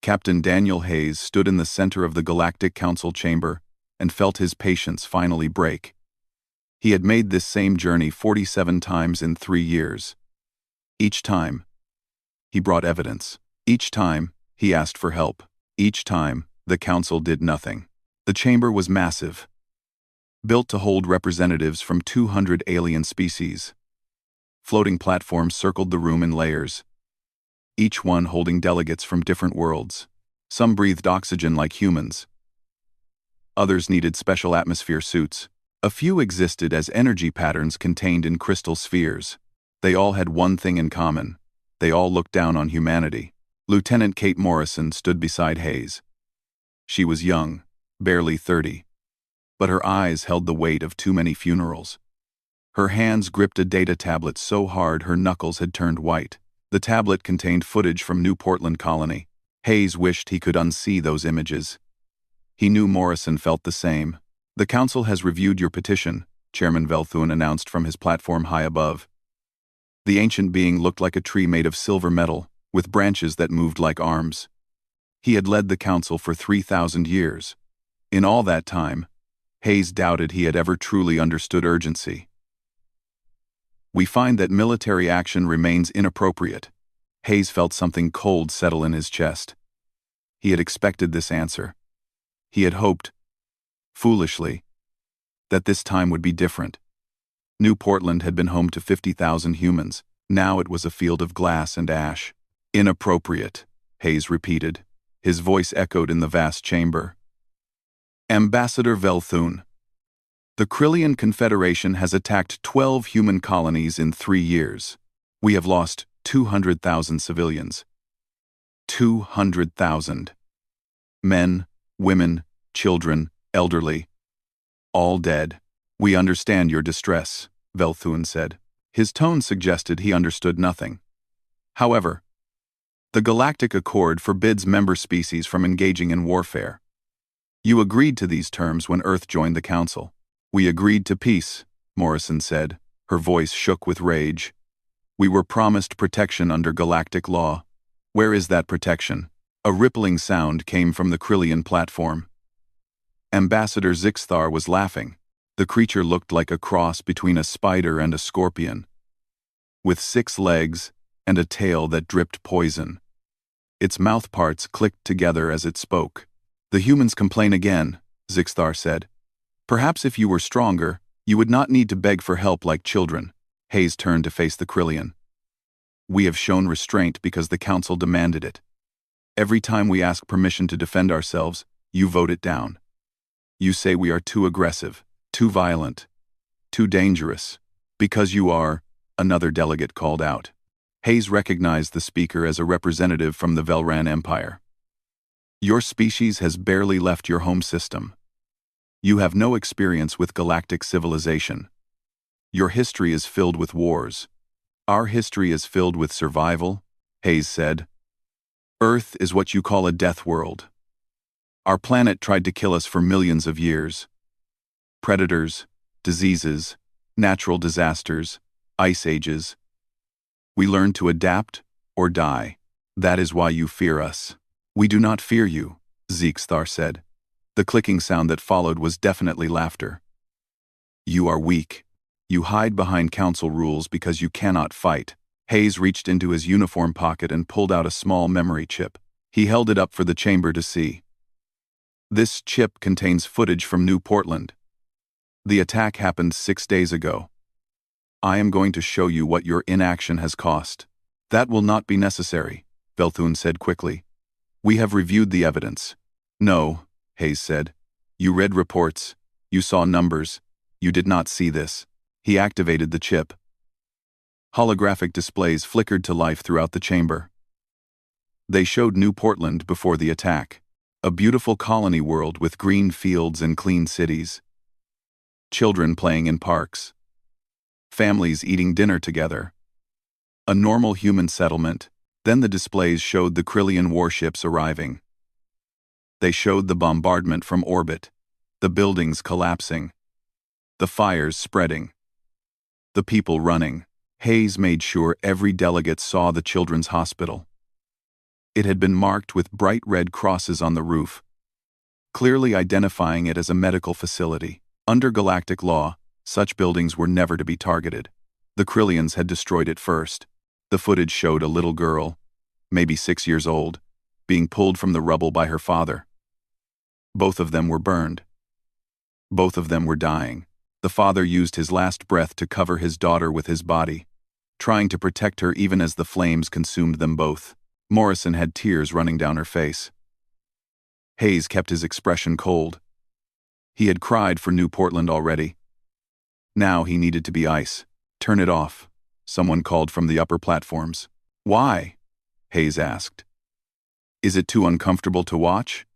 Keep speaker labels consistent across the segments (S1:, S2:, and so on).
S1: Captain Daniel Hayes stood in the center of the Galactic Council chamber and felt his patience finally break. He had made this same journey 47 times in 3 years. Each time, he brought evidence. Each time, he asked for help. Each time, the council did nothing. The chamber was massive, built to hold representatives from 200 alien species. Floating platforms circled the room in layers, each one holding delegates from different worlds. Some breathed oxygen like humans. Others needed special atmosphere suits. A few existed as energy patterns contained in crystal spheres. They all had one thing in common. They all looked down on humanity. Lieutenant Kate Morrison stood beside Hayes. She was young, barely 30, but her eyes held the weight of too many funerals. Her hands gripped a data tablet so hard her knuckles had turned white. The tablet contained footage from New Portland Colony. Hayes wished he could unsee those images. He knew Morrison felt the same. "The council has reviewed your petition," Chairman Velthun announced from his platform high above. The ancient being looked like a tree made of silver metal, with branches that moved like arms. He had led the council for 3,000 years. In all that time, Hayes doubted he had ever truly understood urgency. "We find that military action remains inappropriate." Hayes felt something cold settle in his chest. He had expected this answer. He had hoped, foolishly, that this time would be different. New Portland had been home to 50,000 humans. Now it was a field of glass and ash. "Inappropriate," Hayes repeated. His voice echoed in the vast chamber. "Ambassador Velthun, the Krillian Confederation has attacked 12 human colonies in 3 years. We have lost 200,000 civilians. 200,000. Men, women, children, elderly. All dead. We understand your distress," Velthun said. His tone suggested he understood nothing. However, the Galactic Accord forbids member species from engaging in warfare. You agreed to these terms when Earth joined the Council. "We agreed to peace," Morrison said. Her voice shook with rage. "We were promised protection under galactic law. Where is that protection?" A rippling sound came from the Krillian platform. Ambassador Zixthar was laughing. The creature looked like a cross between a spider and a scorpion, with 6 legs and a tail that dripped poison. Its mouth parts clicked together as it spoke. "The humans complain again," Zixthar said. "Perhaps if you were stronger, you would not need to beg for help like children." Hayes turned to face the Krillian. "We have shown restraint because the Council demanded it. Every time we ask permission to defend ourselves, you vote it down. You say we are too aggressive, too violent, too dangerous. Because you are," another delegate called out. Hayes recognized the speaker as a representative from the Velran Empire. "Your species has barely left your home system. You have no experience with galactic civilization. Your history is filled with wars. Our history is filled with survival," Hayes said. "Earth is what you call a death world. Our planet tried to kill us for millions of years. Predators, diseases, natural disasters, ice ages. We learned to adapt or die. That is why you fear us." "We do not fear you," Zixthar said. The clicking sound that followed was definitely laughter. "You are weak. You hide behind council rules because you cannot fight." Hayes reached into his uniform pocket and pulled out a small memory chip. He held it up for the chamber to see. "This chip contains footage from New Portland. The attack happened 6 days ago. I am going to show you what your inaction has cost." "That will not be necessary," Velthun said quickly. "We have reviewed the evidence." "No," Hayes said. "You read reports. You saw numbers. You did not see this." He activated the chip. Holographic displays flickered to life throughout the chamber. They showed New Portland before the attack. A beautiful colony world with green fields and clean cities. Children playing in parks. Families eating dinner together. A normal human settlement. Then the displays showed the Krillian warships arriving. They showed the bombardment from orbit, the buildings collapsing, the fires spreading, the people running. Hayes made sure every delegate saw the children's hospital. It had been marked with bright red crosses on the roof, clearly identifying it as a medical facility. Under galactic law, such buildings were never to be targeted. The Krillians had destroyed it first. The footage showed a little girl, maybe 6 years old, being pulled from the rubble by her father. Both of them were burned. Both of them were dying. The father used his last breath to cover his daughter with his body, trying to protect her even as the flames consumed them both. Morrison had tears running down her face. Hayes kept his expression cold. He had cried for New Portland already. Now he needed to be ice. Turn it off, someone called from the upper platforms. Why? Hayes asked. Is it too uncomfortable to watch?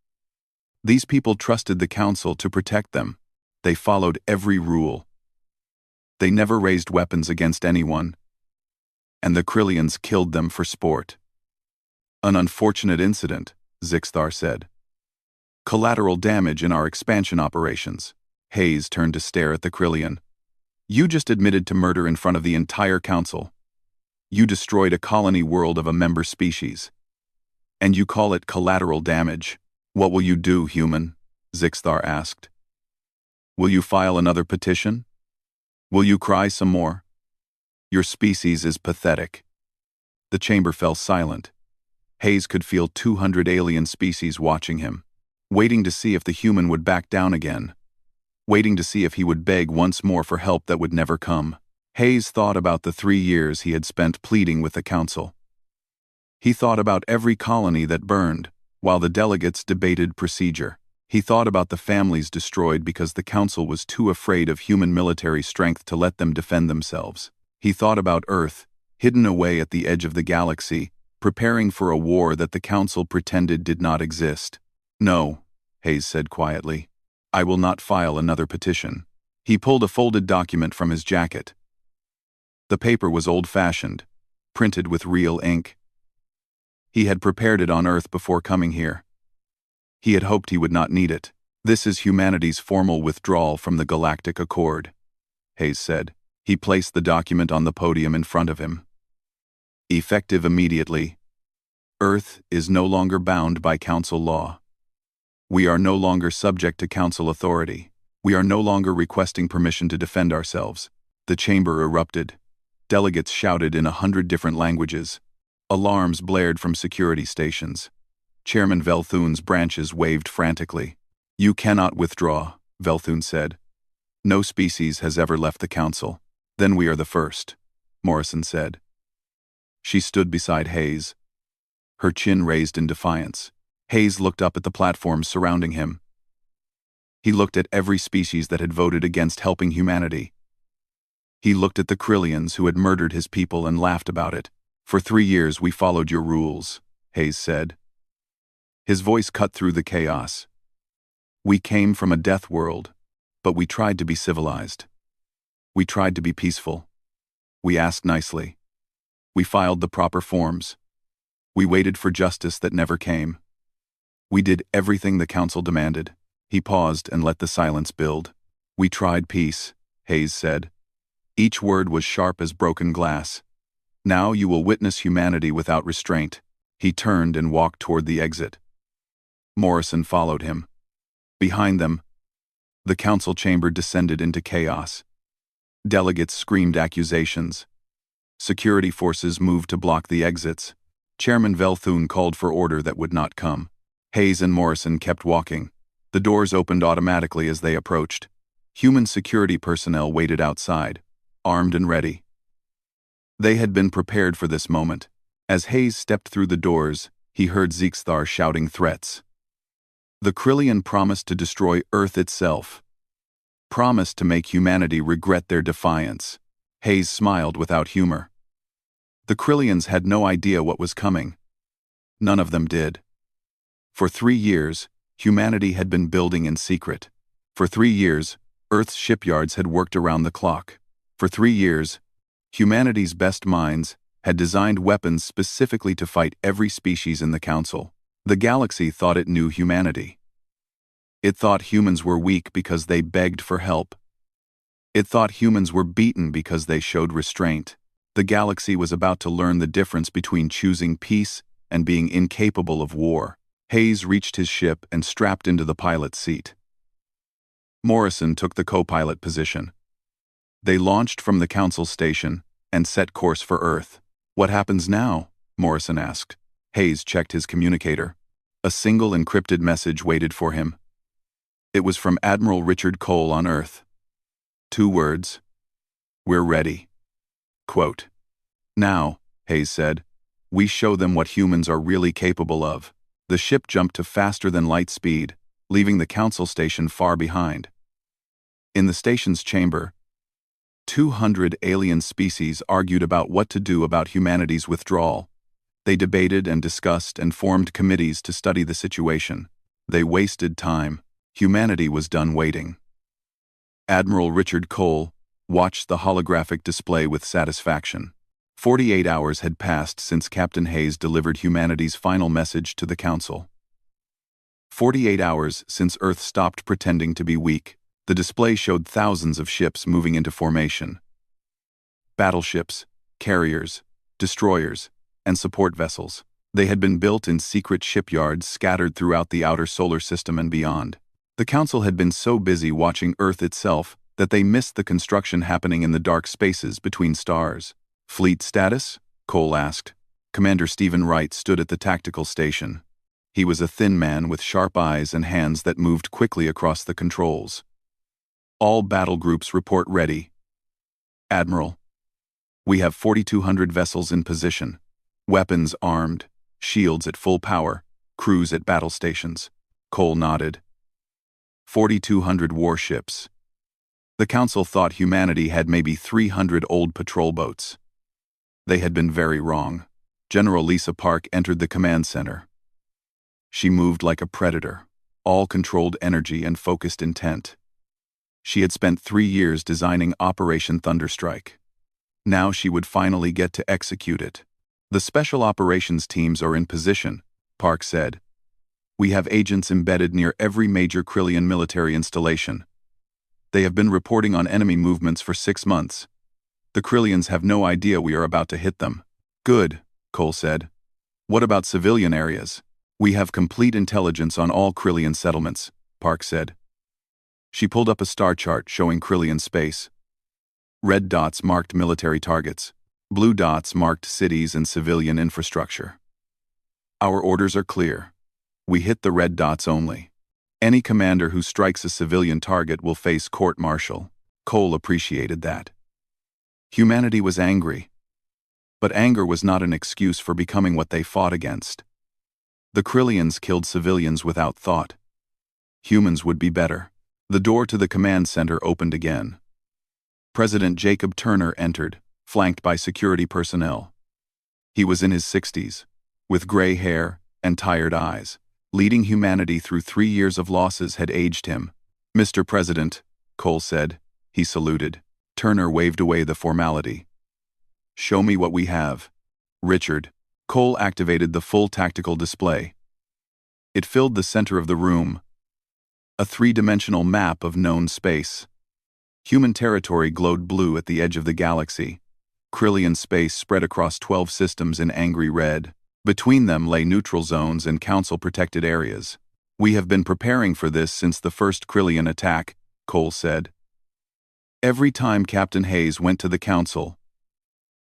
S1: These people trusted the council to protect them. They followed every rule. They never raised weapons against anyone. And the Krillians killed them for sport. An unfortunate incident, Zixthar said. Collateral damage in our expansion operations. Hayes turned to stare at the Krillian. You just admitted to murder in front of the entire council. You destroyed a colony world of a member species. And you call it collateral damage. What will you do, human? Zixthar asked. Will you file another petition? Will you cry some more? Your species is pathetic. The chamber fell silent. Hayes could feel 200 alien species watching him, waiting to see if the human would back down again, waiting to see if he would beg once more for help that would never come. Hayes thought about the 3 years he had spent pleading with the council. He thought about every colony that burned, while the delegates debated procedure. He thought about the families destroyed because the council was too afraid of human military strength to let them defend themselves. He thought about Earth, hidden away at the edge of the galaxy, preparing for a war that the council pretended did not exist. No, Hayes said quietly. I will not file another petition. He pulled a folded document from his jacket. The paper was old-fashioned, printed with real ink. He had prepared it on Earth before coming here. He had hoped he would not need it. This is humanity's formal withdrawal from the Galactic Accord, Hayes said. He placed the document on the podium in front of him. Effective immediately. Earth is no longer bound by council law. We are no longer subject to council authority. We are no longer requesting permission to defend ourselves. The chamber erupted. Delegates shouted in 100 different languages. Alarms blared from security stations. Chairman Velthun's branches waved frantically. You cannot withdraw, Velthun said. No species has ever left the council. Then we are the first, Morrison said. She stood beside Hayes, her chin raised in defiance. Hayes looked up at the platforms surrounding him. He looked at every species that had voted against helping humanity. He looked at the Krillians who had murdered his people and laughed about it. For 3 years we followed your rules, Hayes said. His voice cut through the chaos. We came from a death world, but we tried to be civilized. We tried to be peaceful. We asked nicely. We filed the proper forms. We waited for justice that never came. We did everything the council demanded. He paused and let the silence build. We tried peace, Hayes said. Each word was sharp as broken glass. Now you will witness humanity without restraint. He turned and walked toward the exit. Morrison followed him. Behind them, the council chamber descended into chaos. Delegates screamed accusations. Security forces moved to block the exits. Chairman Velthun called for order that would not come. Hayes and Morrison kept walking. The doors opened automatically as they approached. Human security personnel waited outside, armed and ready. They had been prepared for this moment. As Hayes stepped through the doors, he heard Zixthar shouting threats. The Krillian promised to destroy Earth itself. Promised to make humanity regret their defiance. Hayes smiled without humor. The Krillians had no idea what was coming. None of them did. For 3 years, humanity had been building in secret. For 3 years, Earth's shipyards had worked around the clock. For 3 years, humanity's best minds had designed weapons specifically to fight every species in the council. The galaxy thought it knew humanity. It thought humans were weak because they begged for help. It thought humans were beaten because they showed restraint. The galaxy was about to learn the difference between choosing peace and being incapable of war. Hayes reached his ship and strapped into the pilot's seat. Morrison took the co-pilot position. They launched from the Council station and set course for Earth. "What happens now?" Morrison asked. Hayes checked his communicator. A single encrypted message waited for him. It was from Admiral Richard Cole on Earth. 2 words. "We're ready." Quote, "Now," Hayes said, "we show them what humans are really capable of." The ship jumped to faster than light speed, leaving the Council station far behind. In the station's chamber, 200 alien species argued about what to do about humanity's withdrawal. They debated and discussed and formed committees to study the situation. They wasted time. Humanity was done waiting. Admiral Richard Cole watched the holographic display with satisfaction. 48 hours had passed since Captain Hayes delivered humanity's final message to the Council. 48 hours since Earth stopped pretending to be weak. The display showed thousands of ships moving into formation. Battleships, carriers, destroyers, and support vessels. They had been built in secret shipyards scattered throughout the outer solar system and beyond. The Council had been so busy watching Earth itself that they missed the construction happening in the dark spaces between stars. "Fleet status?" Cole asked. Commander Stephen Wright stood at the tactical station. He was a thin man with sharp eyes and hands that moved quickly across the controls. "All battle groups report ready. Admiral, we have 4,200 vessels in position, weapons armed, shields at full power, crews at battle stations." Cole nodded. 4,200 warships. The Council thought humanity had maybe 300 old patrol boats. They had been very wrong. General Lisa Park entered the command center. She moved like a predator, all controlled energy and focused intent. She had spent 3 years designing Operation Thunderstrike. Now she would finally get to execute it. "The special operations teams are in position," Park said. "We have agents embedded near every major Krillian military installation. They have been reporting on enemy movements for 6 months. The Krillians have no idea we are about to hit them." "Good," Cole said. "What about civilian areas?" "We have complete intelligence on all Krillian settlements," Park said. She pulled up a star chart showing Krillian space. Red dots marked military targets. Blue dots marked cities and civilian infrastructure. "Our orders are clear. We hit the red dots only. Any commander who strikes a civilian target will face court-martial." Cole appreciated that. Humanity was angry. But anger was not an excuse for becoming what they fought against. The Krillians killed civilians without thought. Humans would be better. The door to the command center opened again. President Jacob Turner entered, flanked by security personnel. He was in his 60s, with gray hair and tired eyes. Leading humanity through 3 years of losses had aged him. "Mr. President," Cole said. He saluted. Turner waved away the formality. "Show me what we have." "Richard." Cole activated the full tactical display. It filled the center of the room. A 3-dimensional map of known space. Human territory glowed blue at the edge of the galaxy. Krillian space spread across 12 systems in angry red. Between them lay neutral zones and Council-protected areas. "We have been preparing for this since the first Krillian attack," Cole said. "Every time Captain Hayes went to the Council,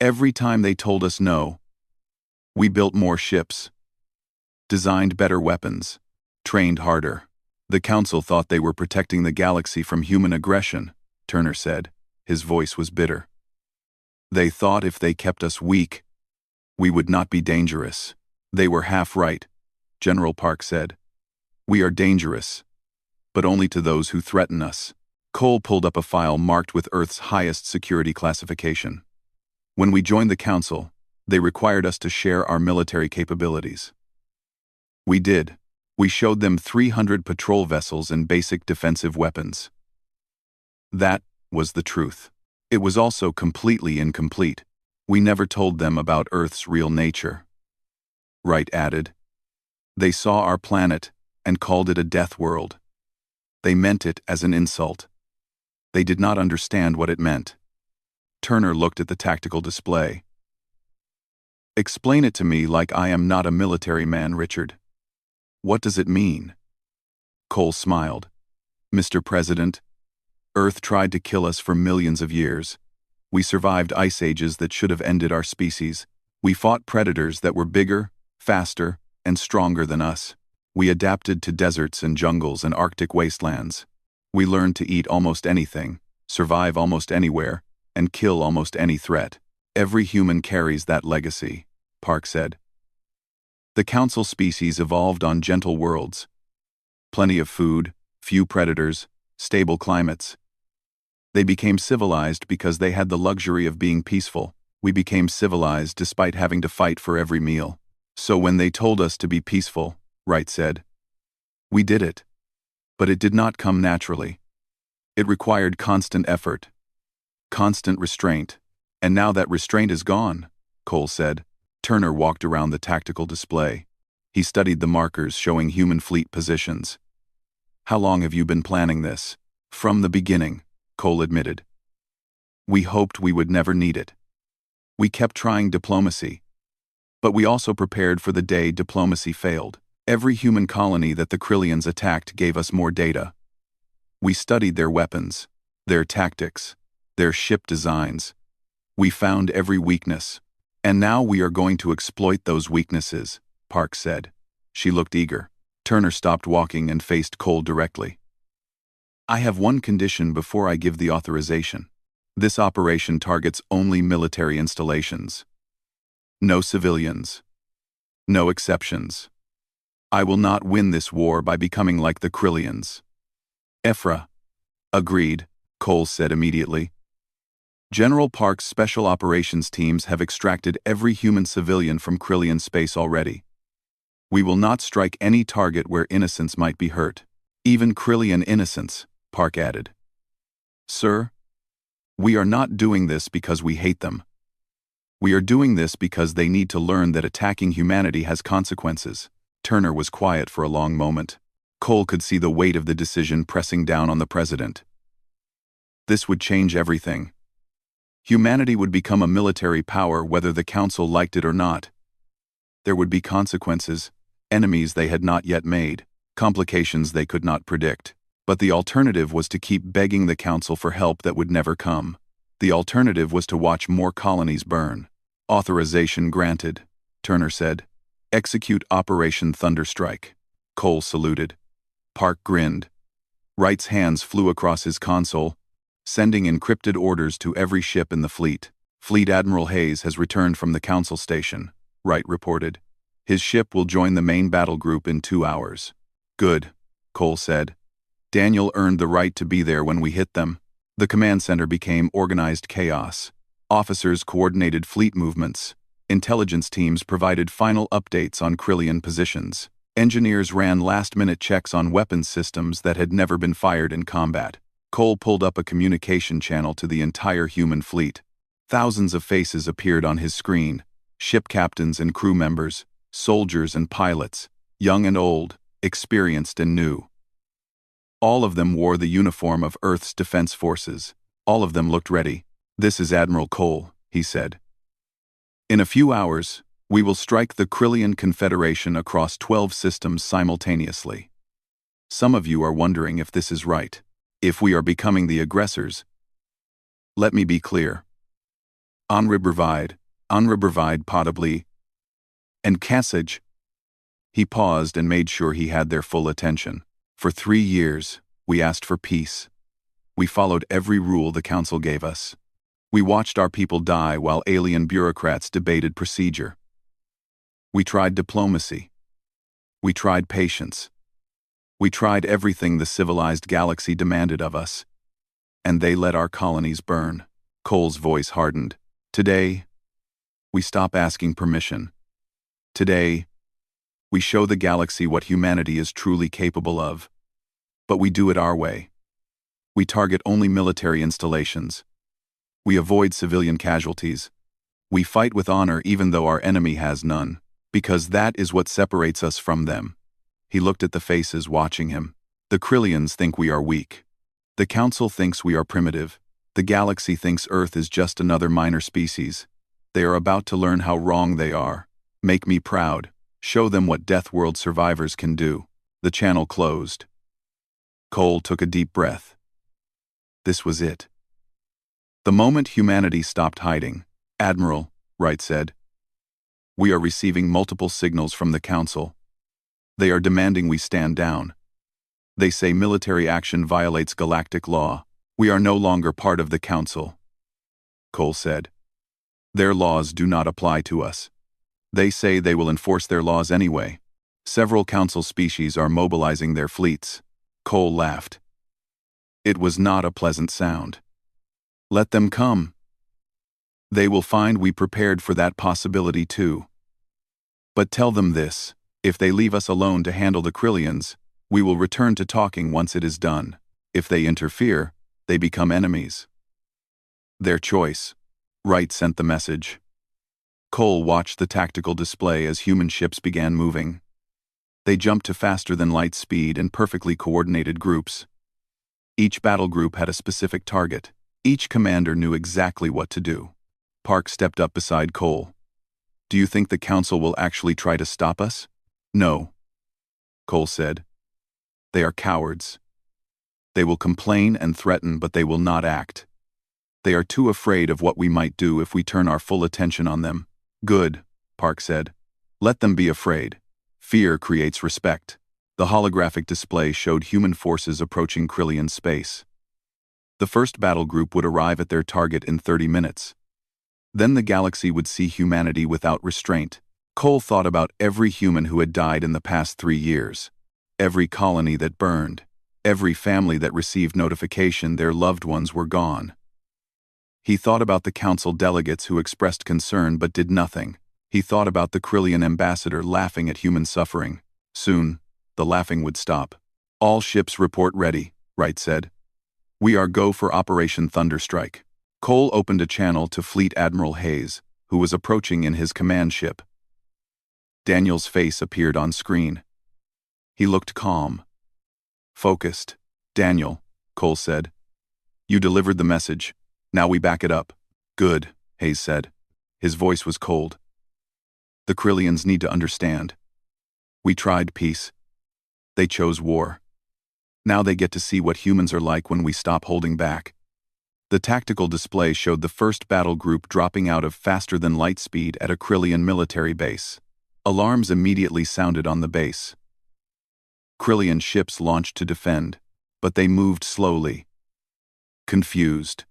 S1: every time they told us no, we built more ships, designed better weapons, trained harder. The Council thought they were protecting the galaxy from human aggression," Turner said. His voice was bitter. "They thought if they kept us weak, we would not be dangerous." "They were half right," General Park said. "We are dangerous, but only to those who threaten us." Cole pulled up a file marked with Earth's highest security classification. "When we joined the Council, they required us to share our military capabilities. We did. We showed them 300 patrol vessels and basic defensive weapons. That was the truth. It was also completely incomplete. We never told them about Earth's real nature." Wright added, "They saw our planet and called it a death world. They meant it as an insult. They did not understand what it meant." Turner looked at the tactical display. Explain it to me like I am not a military man, Richard. What does it mean? Cole smiled. Mr. President, Earth tried to kill us for millions of years. We survived ice ages that should have ended our species. We fought predators that were bigger, faster, and stronger than us. We adapted to deserts and jungles and Arctic wastelands. We learned to eat almost anything, survive almost anywhere, and kill almost any threat. Every human carries that legacy, Park said. The council species evolved on gentle worlds. Plenty of food, few predators, stable climates. They became civilized because they had the luxury of being peaceful. We became civilized despite having to fight for every meal. So when they told us to be peaceful, Wright said, we did it. But it did not come naturally. It required constant effort, constant restraint. And now that restraint is gone, Cole said. Turner walked around the tactical display. He studied the markers showing human fleet positions. How long have you been planning this? From the beginning, Cole admitted. We hoped we would never need it. We kept trying diplomacy. But we also prepared for the day diplomacy failed. Every human colony that the Krillians attacked gave us more data. We studied their weapons, their tactics, their ship designs. We found every weakness. And now we are going to exploit those weaknesses, Park said. She looked eager. Turner stopped walking and faced Cole directly. I have one condition before I give the authorization. This operation targets only military installations. No civilians. No exceptions. I will not win this war by becoming like the Krillians. HFY. Agreed, Cole said immediately. General Park's special operations teams have extracted every human civilian from Krillian space already. We will not strike any target where innocents might be hurt. Even Krillian innocents, Park added. Sir, we are not doing this because we hate them. We are doing this because they need to learn that attacking humanity has consequences. Turner was quiet for a long moment. Cole could see the weight of the decision pressing down on the president. This would change everything. Humanity would become a military power whether the council liked it or not. There would be consequences, enemies they had not yet made, complications they could not predict. But the alternative was to keep begging the council for help that would never come. The alternative was to watch more colonies burn. Authorization granted, Turner said. Execute Operation Thunderstrike. Cole saluted. Park grinned. Wright's hands flew across his console, sending encrypted orders to every ship in the fleet. Fleet Admiral Hayes has returned from the council station, Wright reported. His ship will join the main battle group in 2 hours. Good, Cole said. Daniel earned the right to be there when we hit them. The command center became organized chaos. Officers coordinated fleet movements. Intelligence teams provided final updates on Krillian positions. Engineers ran last-minute checks on weapons systems that had never been fired in combat. Cole pulled up a communication channel to the entire human fleet. Thousands of faces appeared on his screen. Ship captains and crew members, soldiers and pilots, young and old, experienced and new. All of them wore the uniform of Earth's defense forces. All of them looked ready. This is Admiral Cole, he said. In a few hours, we will strike the Krillian Confederation across 12 systems simultaneously. Some of you are wondering if this is right, if we are becoming the aggressors. Let me be clear. Onribrovide Podably, and Cassage. He paused and made sure he had their full attention. For 3 years, we asked for peace. We followed every rule the council gave us. We watched our people die while alien bureaucrats debated procedure. We tried diplomacy. We tried patience. We tried everything the civilized galaxy demanded of us. And they let our colonies burn. Cole's voice hardened. Today, we stop asking permission. Today, we show the galaxy what humanity is truly capable of. But we do it our way. We target only military installations. We avoid civilian casualties. We fight with honor even though our enemy has none, because that is what separates us from them. He looked at the faces watching him. The Krillians think we are weak. The Council thinks we are primitive. The galaxy thinks Earth is just another minor species. They are about to learn how wrong they are. Make me proud. Show them what Death World survivors can do. The channel closed. Cole took a deep breath. This was it. The moment humanity stopped hiding. Admiral, Wright said. We are receiving multiple signals from the Council. They are demanding we stand down. They say military action violates galactic law. We are no longer part of the Council. Cole said. Their laws do not apply to us. They say they will enforce their laws anyway. Several Council species are mobilizing their fleets. Cole laughed. It was not a pleasant sound. Let them come. They will find we prepared for that possibility too. But tell them this, if they leave us alone to handle the Krillians, we will return to talking once it is done. If they interfere, they become enemies. Their choice. Wright sent the message. Cole watched the tactical display as human ships began moving. They jumped to faster than light speed in perfectly coordinated groups. Each battle group had a specific target. Each commander knew exactly what to do. Park stepped up beside Cole. Do you think the Council will actually try to stop us? No, Cole said. They are cowards. They will complain and threaten, but they will not act. They are too afraid of what we might do if we turn our full attention on them. Good, Park said. Let them be afraid. Fear creates respect. The holographic display showed human forces approaching Krillian space. The first battle group would arrive at their target in 30 minutes. Then the galaxy would see humanity without restraint. Cole thought about every human who had died in the past 3 years. Every colony that burned. Every family that received notification their loved ones were gone. He thought about the Council delegates who expressed concern but did nothing. He thought about the Krillian ambassador laughing at human suffering. Soon, the laughing would stop. All ships report ready, Wright said. We are go for Operation Thunderstrike. Cole opened a channel to Fleet Admiral Hayes, who was approaching in his command ship. Daniel's face appeared on screen. He looked calm. Focused. Daniel, Cole said. You delivered the message. Now we back it up. Good, Hayes said. His voice was cold. The Krillians need to understand. We tried peace. They chose war. Now they get to see what humans are like when we stop holding back. The tactical display showed the first battle group dropping out of faster than light speed at a Krillian military base. Alarms immediately sounded on the base. Krillian ships launched to defend, but they moved slowly. Confused.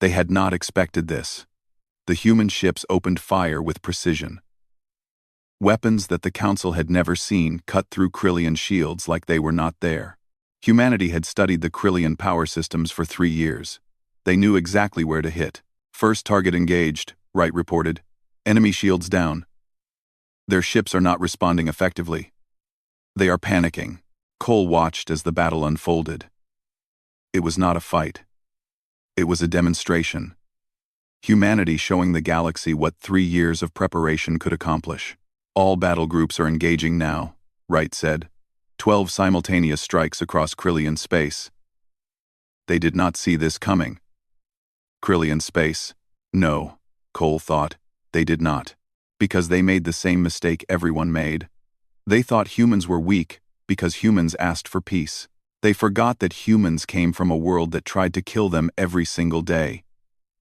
S1: They had not expected this. The human ships opened fire with precision. Weapons that the Council had never seen cut through Krillian shields like they were not there. Humanity had studied the Krillian power systems for 3 years. They knew exactly where to hit. First target engaged, Wright reported. Enemy shields down. Their ships are not responding effectively. They are panicking. Cole watched as the battle unfolded. It was not a fight. It was a demonstration. Humanity showing the galaxy what 3 years of preparation could accomplish. All battle groups are engaging now, Wright said. 12 simultaneous strikes across Krillian space. They did not see this coming. Krillian space. No, Cole thought. They did not. Because they made the same mistake everyone made. They thought humans were weak because humans asked for peace. They forgot that humans came from a world that tried to kill them every single day.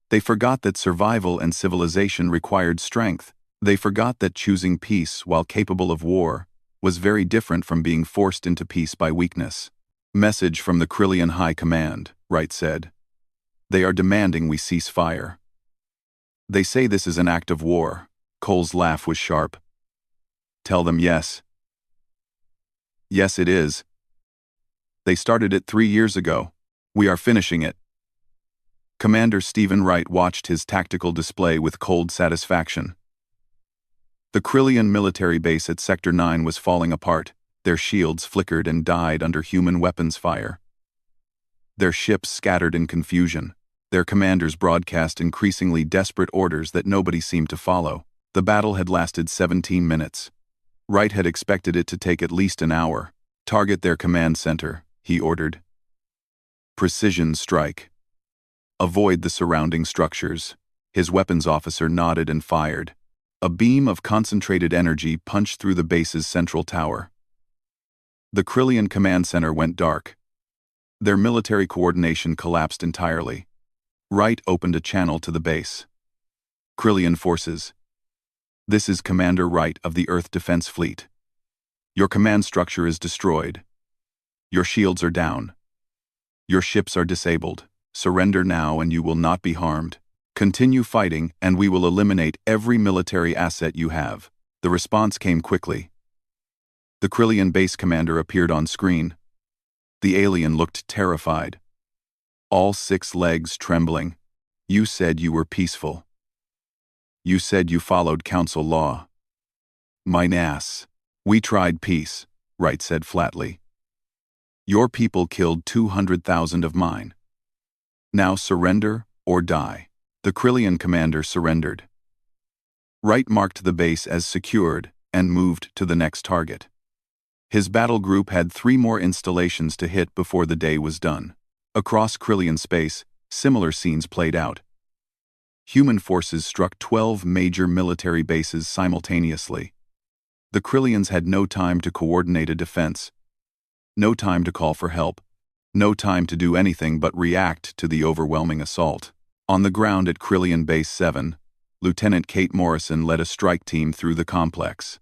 S1: They forgot that survival and civilization required strength. They forgot that choosing peace while capable of war was very different from being forced into peace by weakness. Message from the Krillian High Command, Wright said. They are demanding we cease fire. They say this is an act of war. Cole's laugh was sharp. Tell them yes. Yes, it is. They started it 3 years ago. We are finishing it. Commander Stephen Wright watched his tactical display with cold satisfaction. The Krillian military base at Sector 9 was falling apart. Their shields flickered and died under human weapons fire. Their ships scattered in confusion. Their commanders broadcast increasingly desperate orders that nobody seemed to follow. The battle had lasted 17 minutes. Wright had expected it to take at least an hour. Target their command center, he ordered. Precision strike. Avoid the surrounding structures. His weapons officer nodded and fired. A beam of concentrated energy punched through the base's central tower. The Krillian command center went dark. Their military coordination collapsed entirely. Wright opened a channel to the base. Krillian forces. This is Commander Wright of the Earth Defense Fleet. Your command structure is destroyed. Your shields are down. Your ships are disabled. Surrender now and you will not be harmed. Continue fighting and we will eliminate every military asset you have. The response came quickly. The Krillian base commander appeared on screen. The alien looked terrified. All 6 legs trembling. You said you were peaceful. You said you followed council law. Mine ass. We tried peace, Wright said flatly. Your people killed 200,000 of mine. Now surrender or die. The Krillian commander surrendered. Wright marked the base as secured and moved to the next target. His battle group had 3 more installations to hit before the day was done. Across Krillian space, similar scenes played out. Human forces struck 12 major military bases simultaneously. The Krillians had no time to coordinate a defense, no time to call for help, no time to do anything but react to the overwhelming assault. On the ground at Krillian Base 7, Lieutenant Kate Morrison led a strike team through the complex.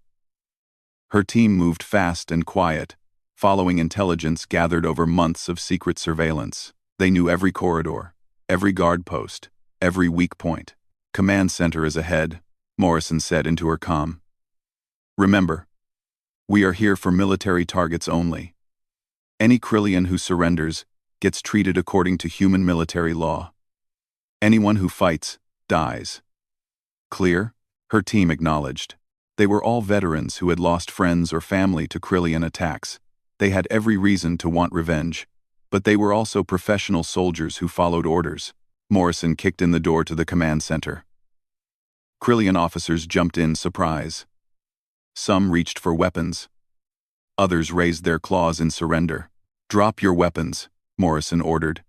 S1: Her team moved fast and quiet, following intelligence gathered over months of secret surveillance. They knew every corridor, every guard post, every weak point. Command center is ahead, Morrison said into her comm. Remember, we are here for military targets only. Any Krillian who surrenders gets treated according to human military law. Anyone who fights dies. Clear? Her team acknowledged. They were all veterans who had lost friends or family to Krillian attacks. They had every reason to want revenge, but they were also professional soldiers who followed orders. Morrison kicked in the door to the command center. Krillian officers jumped in surprise. Some reached for weapons. Others raised their claws in surrender. Drop your weapons, Morrison ordered.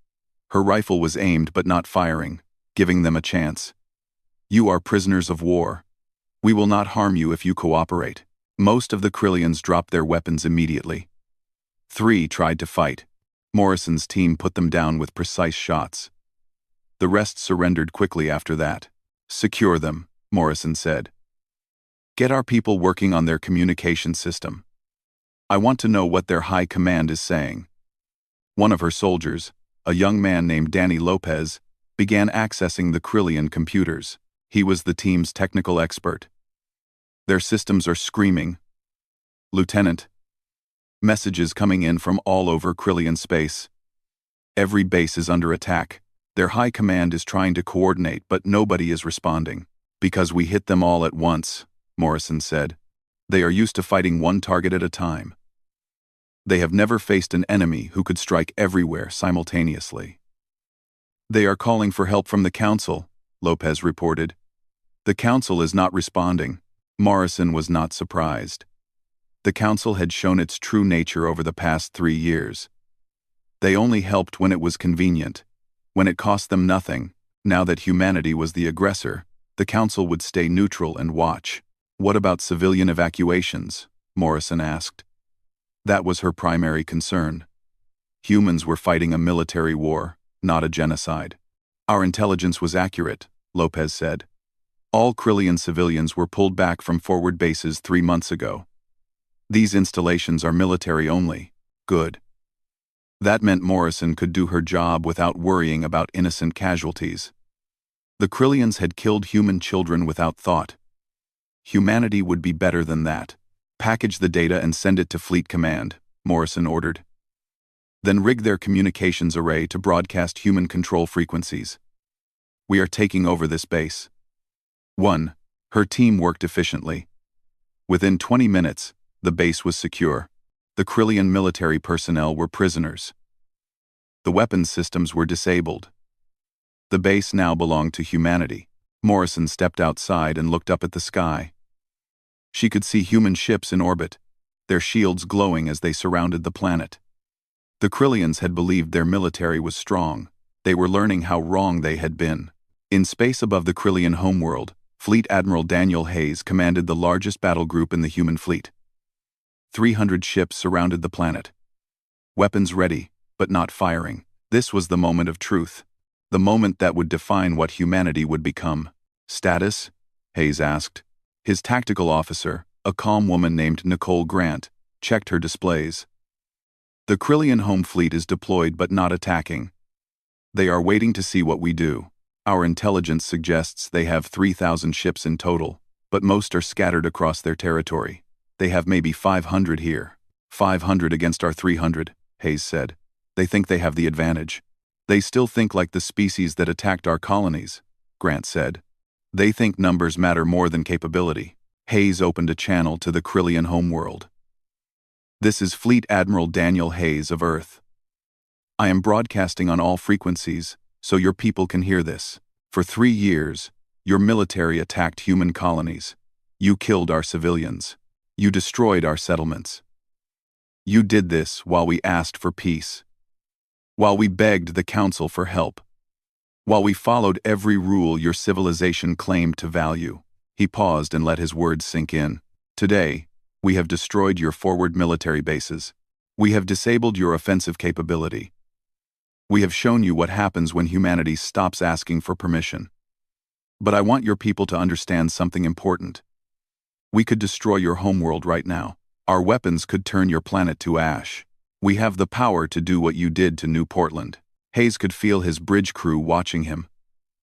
S1: Her rifle was aimed but not firing, giving them a chance. You are prisoners of war. We will not harm you if you cooperate. Most of the Krillians dropped their weapons immediately. 3 tried to fight. Morrison's team put them down with precise shots. The rest surrendered quickly after that. Secure them, Morrison said. Get our people working on their communication system. I want to know what their high command is saying. One of her soldiers, a young man named Danny Lopez, began accessing the Krillian computers. He was the team's technical expert. Their systems are screaming. Lieutenant. Messages coming in from all over Krillian space. Every base is under attack. Their high command is trying to coordinate, but nobody is responding. Because we hit them all at once, Morrison said. They are used to fighting one target at a time. They have never faced an enemy who could strike everywhere simultaneously. They are calling for help from the Council, Lopez reported. The Council is not responding. Morrison was not surprised. The Council had shown its true nature over the past 3 years. They only helped when it was convenient, when it cost them nothing. Now that humanity was the aggressor, the Council would stay neutral and watch. What about civilian evacuations? Morrison asked. That was her primary concern. Humans were fighting a military war, not a genocide. Our intelligence was accurate, Lopez said. All Krillian civilians were pulled back from forward bases 3 months ago. These installations are military only. Good. That meant Morrison could do her job without worrying about innocent casualties. The Krillians had killed human children without thought. Humanity would be better than that. Package the data and send it to Fleet Command, Morrison ordered. Then rig their communications array to broadcast human control frequencies. We are taking over this base. 1. Her team worked efficiently. Within 20 minutes, the base was secure. The Krillian military personnel were prisoners. The weapons systems were disabled. The base now belonged to humanity. Morrison stepped outside and looked up at the sky. She could see human ships in orbit, their shields glowing as they surrounded the planet. The Krillians had believed their military was strong. They were learning how wrong they had been. In space above the Krillian homeworld, Fleet Admiral Daniel Hayes commanded the largest battle group in the human fleet. 300 ships surrounded the planet. Weapons ready, but not firing. This was the moment of truth. The moment that would define what humanity would become. Status? Hayes asked. His tactical officer, a calm woman named Nicole Grant, checked her displays. The Krillian home fleet is deployed but not attacking. They are waiting to see what we do. Our intelligence suggests they have 3,000 ships in total, but most are scattered across their territory. They have maybe 500 here. 500 against our 300, Hayes said. They think they have the advantage. They still think like the species that attacked our colonies, Grant said. They think numbers matter more than capability. Hayes opened a channel to the Krillian homeworld. This is Fleet Admiral Daniel Hayes of Earth. I am broadcasting on all frequencies, so your people can hear this. For 3 years, your military attacked human colonies. You killed our civilians. You destroyed our settlements. You did this while we asked for peace. While we begged the Council for help. While we followed every rule your civilization claimed to value. He paused and let his words sink in. Today, we have destroyed your forward military bases. We have disabled your offensive capability. We have shown you what happens when humanity stops asking for permission. But I want your people to understand something important. We could destroy your homeworld right now. Our weapons could turn your planet to ash. We have the power to do what you did to New Portland. Hayes could feel his bridge crew watching him,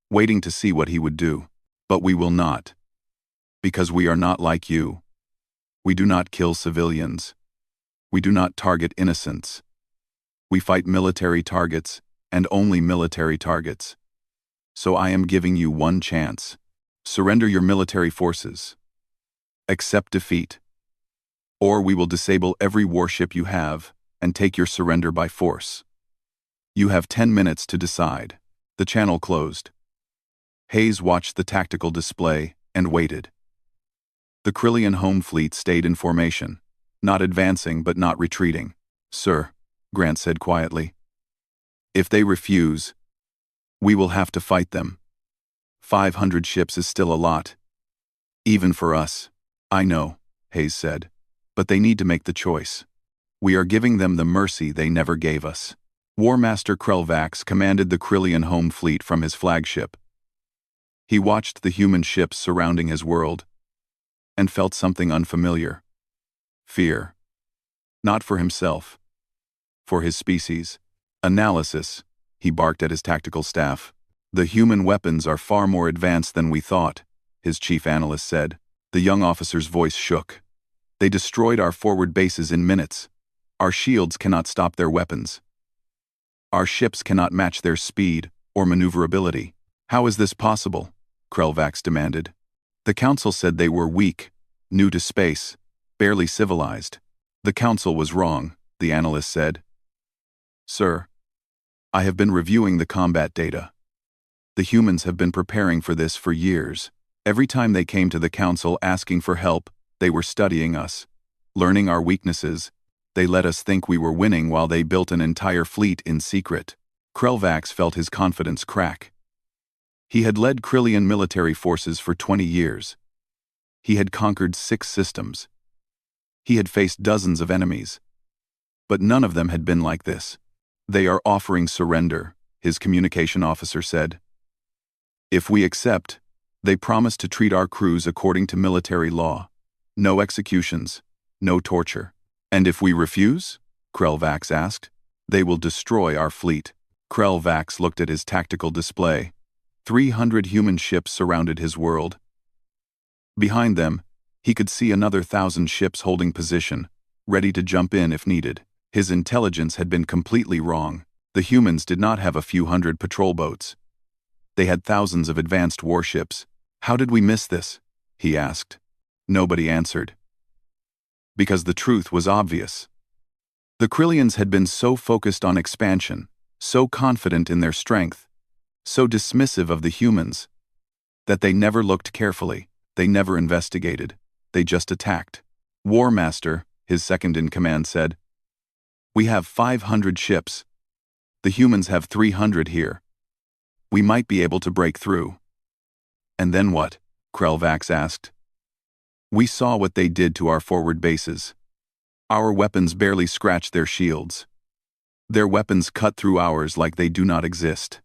S1: waiting to see what he would do. But we will not. Because we are not like you. We do not kill civilians. We do not target innocents. We fight military targets, and only military targets. So I am giving you one chance. Surrender your military forces. Accept defeat. Or we will disable every warship you have, and take your surrender by force. You have 10 minutes to decide. The channel closed. Hayes watched the tactical display, and waited. The Krillian home fleet stayed in formation, not advancing but not retreating. Sir, Grant said quietly. If they refuse, we will have to fight them. 500 ships is still a lot. Even for us. I know, Hayes said. But they need to make the choice. We are giving them the mercy they never gave us. War Master Krelvax commanded the Krillian home fleet from his flagship. He watched the human ships surrounding his world, and felt something unfamiliar. Fear. Not for himself. For his species. Analysis, he barked at his tactical staff. The human weapons are far more advanced than we thought, his chief analyst said. The young officer's voice shook. They destroyed our forward bases in minutes. Our shields cannot stop their weapons. Our ships cannot match their speed or maneuverability. How is this possible? Krelvax demanded. The Council said they were weak, new to space, barely civilized. The Council was wrong, the analyst said. Sir, I have been reviewing the combat data. The humans have been preparing for this for years. Every time they came to the Council asking for help, they were studying us, learning our weaknesses. They let us think we were winning while they built an entire fleet in secret. Krelvax felt his confidence crack. He had led Krillian military forces for 20 years. He had conquered 6 systems. He had faced dozens of enemies. But none of them had been like this. They are offering surrender, his communication officer said. If we accept, they promise to treat our crews according to military law. No executions, no torture. And if we refuse? Krelvax asked. They will destroy our fleet. Krelvax looked at his tactical display. 300 human ships surrounded his world. Behind them, he could see another 1,000 ships holding position, ready to jump in if needed. His intelligence had been completely wrong. The humans did not have a few hundred patrol boats. They had thousands of advanced warships. How did we miss this? He asked. Nobody answered. Because the truth was obvious. The Krillians had been so focused on expansion, so confident in their strength, so dismissive of the humans, that they never looked carefully, they never investigated, they just attacked. War Master, his second-in-command said, We have 500 ships. The humans have 300 here. We might be able to break through. And then what? Krelvax asked. We saw what they did to our forward bases. Our weapons barely scratched their shields. Their weapons cut through ours like they do not exist.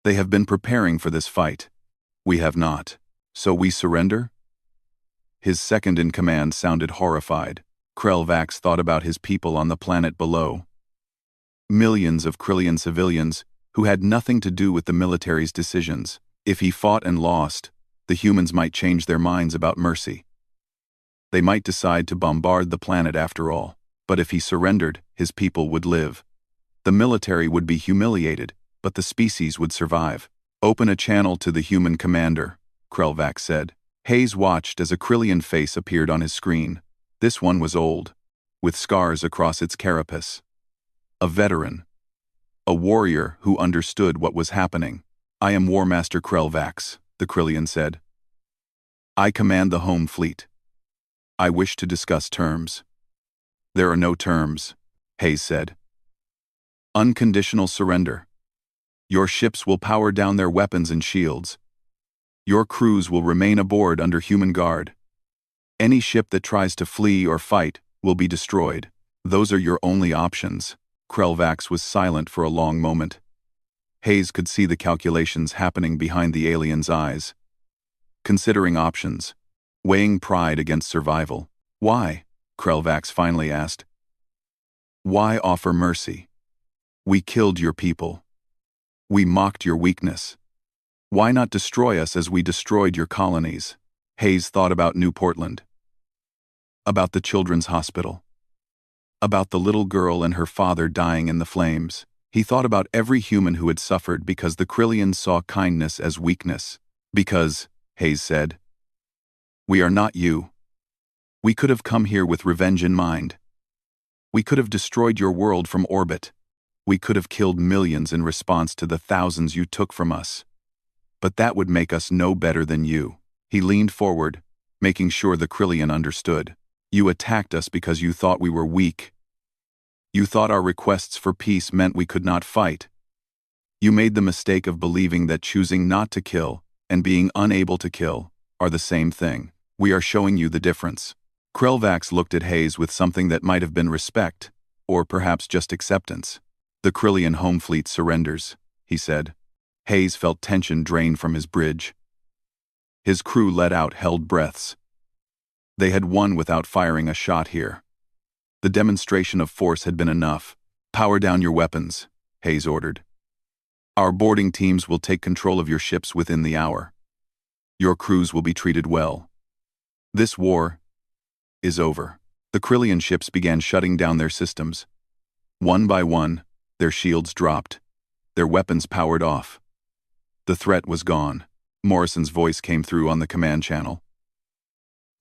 S1: They have been preparing for this fight. We have not. So we surrender? His second-in-command sounded horrified. Krelvax thought about his people on the planet below. Millions of Krillian civilians who had nothing to do with the military's decisions. If he fought and lost, the humans might change their minds about mercy. They might decide to bombard the planet after all. But if he surrendered, his people would live. The military would be humiliated, but the species would survive. Open a channel to the human commander, Krelvax said. Hayes watched as a Krillian face appeared on his screen. This one was old, with scars across its carapace. A veteran. A warrior who understood what was happening. I am War Master Krelvax, the Krillian said. I command the home fleet. I wish to discuss terms. There are no terms, Hayes said. Unconditional surrender. Your ships will power down their weapons and shields. Your crews will remain aboard under human guard. Any ship that tries to flee or fight will be destroyed. Those are your only options. Krelvax was silent for a long moment. Hayes could see the calculations happening behind the alien's eyes. Considering options. Weighing pride against survival. Why? Krelvax finally asked. Why offer mercy? We killed your people. We mocked your weakness. Why not destroy us as we destroyed your colonies? Hayes thought about New Portland. About the children's hospital. About the little girl and her father dying in the flames. He thought about every human who had suffered because the Krillians saw kindness as weakness. Because, Hayes said, we are not you. We could have come here with revenge in mind. We could have destroyed your world from orbit. We could have killed millions in response to the thousands you took from us. But that would make us no better than you. He leaned forward, making sure the Krillian understood. You attacked us because you thought we were weak. You thought our requests for peace meant we could not fight. You made the mistake of believing that choosing not to kill and being unable to kill are the same thing. We are showing you the difference. Krelvax looked at Hayes with something that might have been respect, or perhaps just acceptance. The Krillian home fleet surrenders, he said. Hayes felt tension drain from his bridge. His crew let out held breaths. They had won without firing a shot here. The demonstration of force had been enough. Power down your weapons, Hayes ordered. Our boarding teams will take control of your ships within the hour. Your crews will be treated well. This war is over. The Krillian ships began shutting down their systems. One by one, their shields dropped. Their weapons powered off. The threat was gone. Morrison's voice came through on the command channel.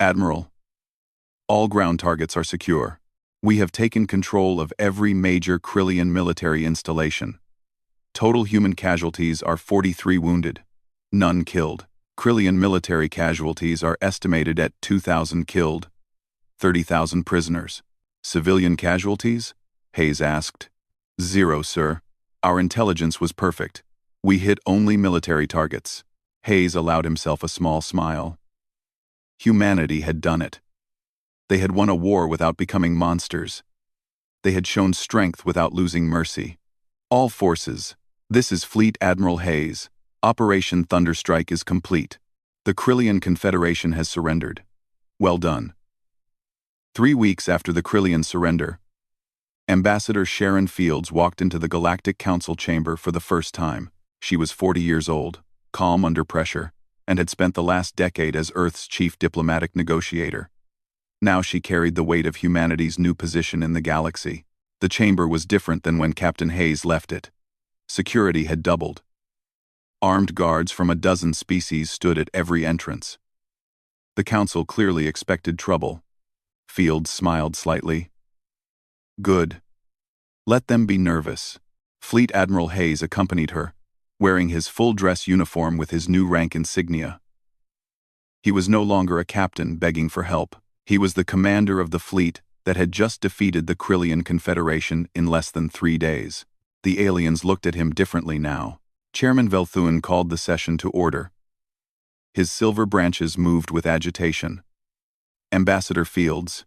S1: Admiral, all ground targets are secure. We have taken control of every major Krillian military installation. Total human casualties are 43 wounded. None killed. Krillian military casualties are estimated at 2,000 killed. 30,000 prisoners. Civilian casualties? Hayes asked. 0, sir. Our intelligence was perfect. We hit only military targets. Hayes allowed himself a small smile. Humanity had done it. They had won a war without becoming monsters. They had shown strength without losing mercy. All forces. This is Fleet Admiral Hayes. Operation Thunderstrike is complete. The Krillian Confederation has surrendered. Well done. 3 weeks after the Krillian surrender, Ambassador Sharon Fields walked into the Galactic Council chamber for the first time. She was 40 years old, calm under pressure, and had spent the last decade as Earth's chief diplomatic negotiator. Now she carried the weight of humanity's new position in the galaxy. The chamber was different than when Captain Hayes left it. Security had doubled. Armed guards from a dozen species stood at every entrance. The council clearly expected trouble. Fields smiled slightly. Good. Let them be nervous. Fleet Admiral Hayes accompanied her, wearing his full-dress uniform with his new rank insignia. He was no longer a captain begging for help. He was the commander of the fleet that had just defeated the Krillian Confederation in less than 3 days. The aliens looked at him differently now. Chairman Velthun called the session to order. His silver branches moved with agitation. Ambassador Fields,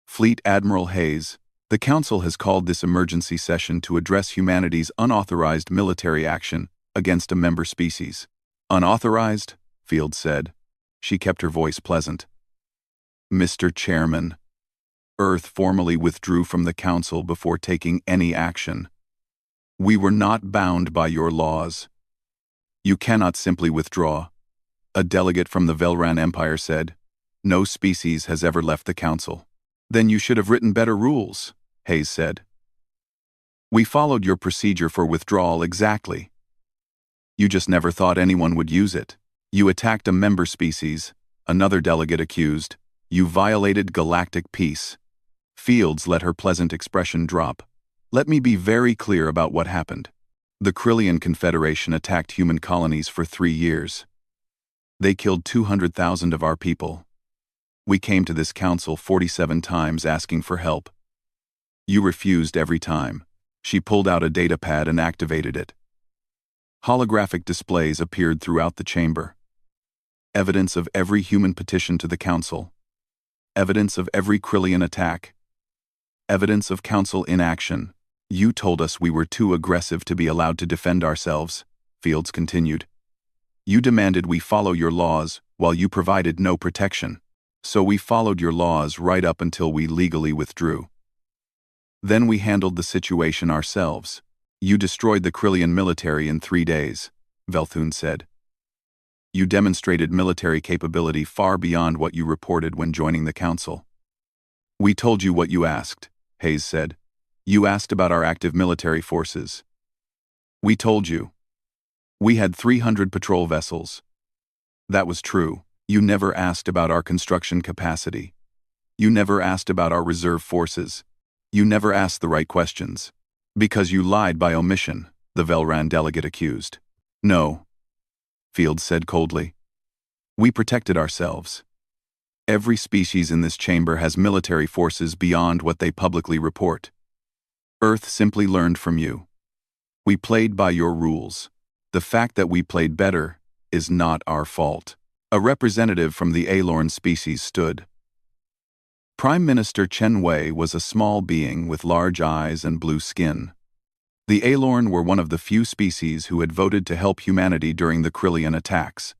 S1: Fleet Admiral Hayes, the Council has called this emergency session to address humanity's unauthorized military action against a member species. Unauthorized? Fields said. She kept her voice pleasant. Mr. Chairman, Earth formally withdrew from the Council before taking any action. We were not bound by your laws. You cannot simply withdraw. A delegate from the Velran Empire said, no species has ever left the Council. Then you should have written better rules, Hayes said. We followed your procedure for withdrawal exactly. You just never thought anyone would use it. You attacked a member species, another delegate accused. You violated galactic peace. Fields let her pleasant expression drop. Let me be very clear about what happened. The Krillian Confederation attacked human colonies for 3 years. They killed 200,000 of our people. We came to this council 47 times asking for help. You refused every time. She pulled out a datapad and activated it. Holographic displays appeared throughout the chamber. Evidence of every human petition to the council. Evidence of every Krillian attack. Evidence of council inaction. You told us we were too aggressive to be allowed to defend ourselves, Fields continued. You demanded we follow your laws while you provided no protection. So we followed your laws right up until we legally withdrew. Then we handled the situation ourselves. You destroyed the Krillian military in 3 days, Velthun said. You demonstrated military capability far beyond what you reported when joining the council. We told you what you asked, Hayes said. You asked about our active military forces. We told you. We had 300 patrol vessels. That was true. You never asked about our construction capacity. You never asked about our reserve forces. You never asked the right questions. Because you lied by omission, the Velran delegate accused. No, Fields said coldly. We protected ourselves. Every species in this chamber has military forces beyond what they publicly report. Earth simply learned from you. We played by your rules. The fact that we played better is not our fault. A representative from the Alorn species stood. Prime Minister Chen Wei was a small being with large eyes and blue skin. The Alorn were one of the few species who had voted to help humanity during the Krillian attacks.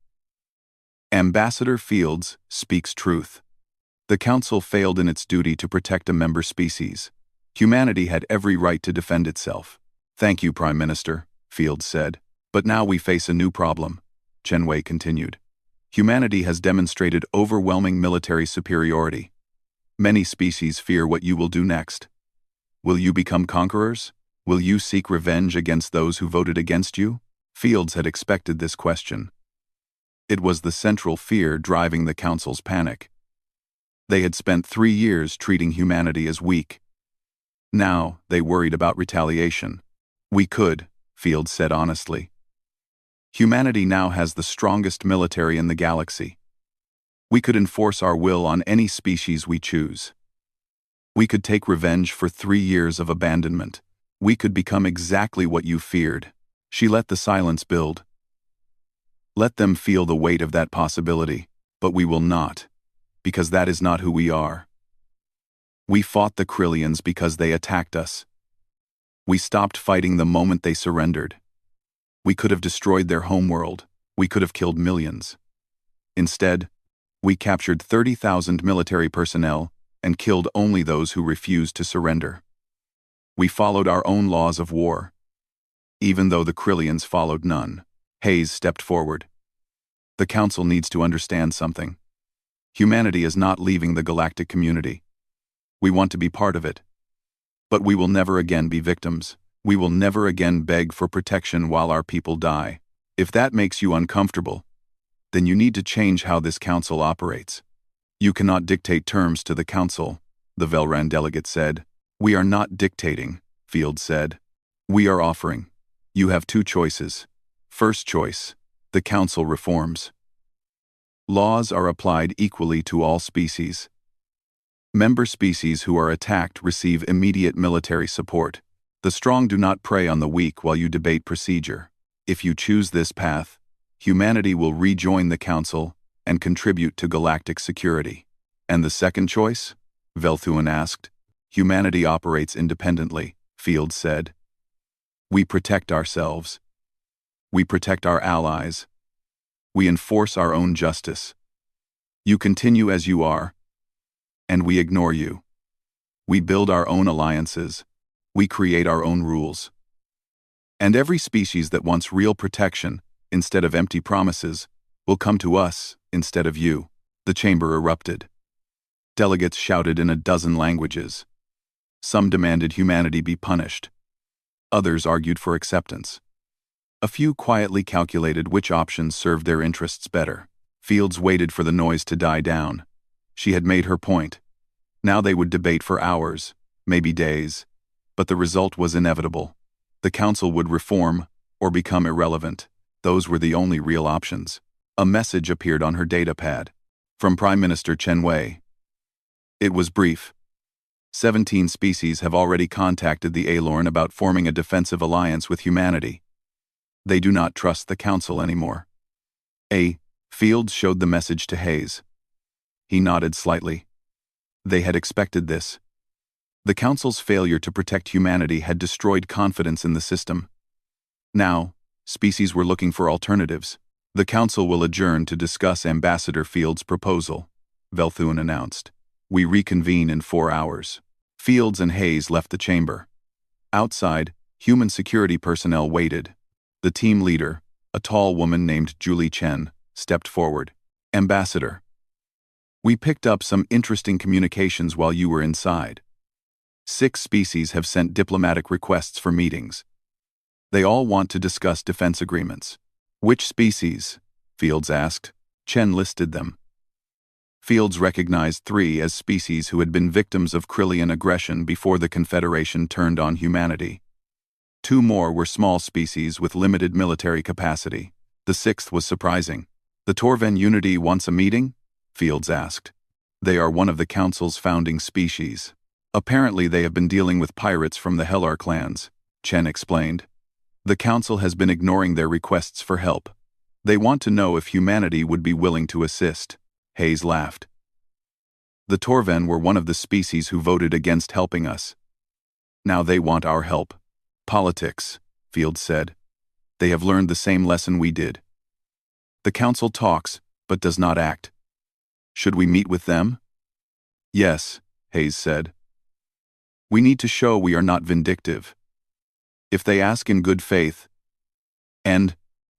S1: Ambassador Fields speaks truth. The Council failed in its duty to protect a member species. Humanity had every right to defend itself. Thank you, Prime Minister, Fields said. But now we face a new problem, Chen Wei continued. Humanity has demonstrated overwhelming military superiority. Many species fear what you will do next. Will you become conquerors? Will you seek revenge against those who voted against you? Fields had expected this question. It was the central fear driving the Council's panic. They had spent 3 years treating humanity as weak. Now, they worried about retaliation. We could, Fields said honestly. Humanity now has the strongest military in the galaxy. We could enforce our will on any species we choose. We could take revenge for 3 years of abandonment. We could become exactly what you feared. She let the silence build. Let them feel the weight of that possibility, but we will not, because that is not who we are. We fought the Krillians because they attacked us. We stopped fighting the moment they surrendered. We could have destroyed their homeworld. We could have killed millions. Instead, we captured 30,000 military personnel and killed only those who refused to surrender. We followed our own laws of war, even though the Krillians followed none. Hayes stepped forward. The Council needs to understand something. Humanity is not leaving the galactic community. We want to be part of it. But we will never again be victims. We will never again beg for protection while our people die. If that makes you uncomfortable, then you need to change how this council operates. You cannot dictate terms to the council, the Velran delegate said. We are not dictating, Fields said. We are offering. You have 2 choices. First choice, the council reforms. Laws are applied equally to all species. Member species who are attacked receive immediate military support. The strong do not prey on the weak while you debate procedure. If you choose this path, humanity will rejoin the Council and contribute to galactic security. And the second choice? Velthuin asked. Humanity operates independently, Fields said. We protect ourselves. We protect our allies. We enforce our own justice. You continue as you are, and we ignore you. We build our own alliances. We create our own rules. And every species that wants real protection, instead of empty promises, will come to us instead of you. The chamber erupted. Delegates shouted in a dozen languages. Some demanded humanity be punished. Others argued for acceptance. A few quietly calculated which options served their interests better. Fields waited for the noise to die down. She had made her point. Now they would debate for hours, maybe days. But the result was inevitable. The Council would reform or become irrelevant. Those were the only real options. A message appeared on her datapad. From Prime Minister Chen Wei. It was brief. 17 species have already contacted the Alorn about forming a defensive alliance with humanity. They do not trust the Council anymore. Fields showed the message to Hayes. He nodded slightly. They had expected this. The Council's failure to protect humanity had destroyed confidence in the system. Now, species were looking for alternatives. The Council will adjourn to discuss Ambassador Fields' proposal, Velthuin announced. We reconvene in 4 hours. Fields and Hayes left the chamber. Outside, human security personnel waited. The team leader, a tall woman named Julie Chen, stepped forward. Ambassador. We picked up some interesting communications while you were inside. 6 species have sent diplomatic requests for meetings. They all want to discuss defense agreements. Which species? Fields asked. Chen listed them. Fields recognized 3 as species who had been victims of Krillian aggression before the Confederation turned on humanity. 2 more were small species with limited military capacity. The 6th was surprising. The Torven Unity wants a meeting? Fields asked. They are one of the Council's founding species. Apparently they have been dealing with pirates from the Hellar clans, Chen explained. The Council has been ignoring their requests for help. They want to know if humanity would be willing to assist. Hayes laughed. The Torven were one of the species who voted against helping us. Now they want our help. Politics, Fields said. They have learned the same lesson we did. The Council talks, but does not act. Should we meet with them? Yes, Hayes said. We need to show we are not vindictive. If they ask in good faith, and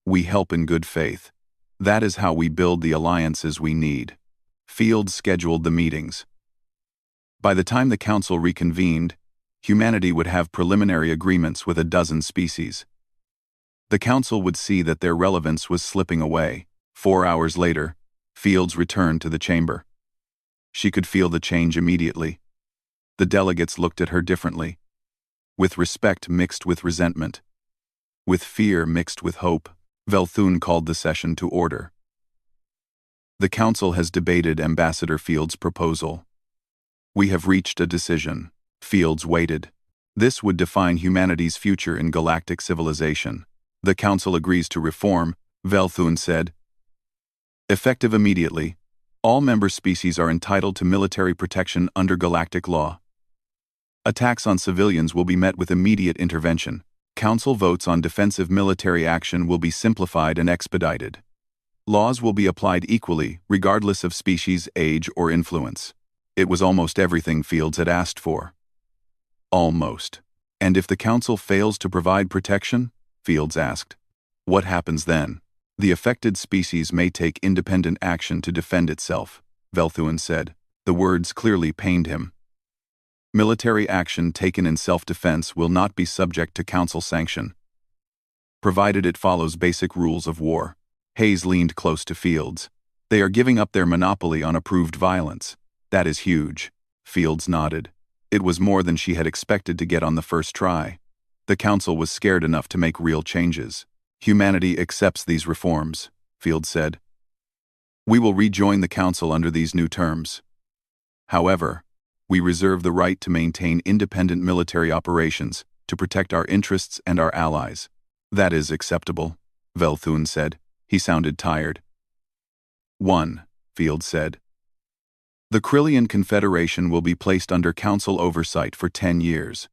S1: we help in good faith, that is how we build the alliances we need. Fields scheduled the meetings. By the time the Council reconvened, humanity would have preliminary agreements with a dozen species. The Council would see that their relevance was slipping away. 4 hours later, Fields returned to the chamber. She could feel the change immediately. The delegates looked at her differently. With respect mixed with resentment. With fear mixed with hope. Velthuin called the session to order. The Council has debated Ambassador Fields' proposal. We have reached a decision. Fields waited. This would define humanity's future in galactic civilization. The Council agrees to reform, Velthuin said. Effective immediately, all member species are entitled to military protection under galactic law. Attacks on civilians will be met with immediate intervention. Council votes on defensive military action will be simplified and expedited. Laws will be applied equally, regardless of species, age, or influence. It was almost everything Fields had asked for. Almost. And if the Council fails to provide protection? Fields asked. What happens then? The affected species may take independent action to defend itself, Velthuin said. The words clearly pained him. Military action taken in self-defense will not be subject to Council sanction, provided it follows basic rules of war. Hayes leaned close to Fields. They are giving up their monopoly on approved violence. That is huge. Fields nodded. It was more than she had expected to get on the first try. The Council was scared enough to make real changes. Humanity accepts these reforms, Fields said. We will rejoin the Council under these new terms. However, we reserve the right to maintain independent military operations to protect our interests and our allies. That is acceptable, Velthun said. He sounded tired. 1. Field said. The Krillian Confederation will be placed under Council oversight for 10 years.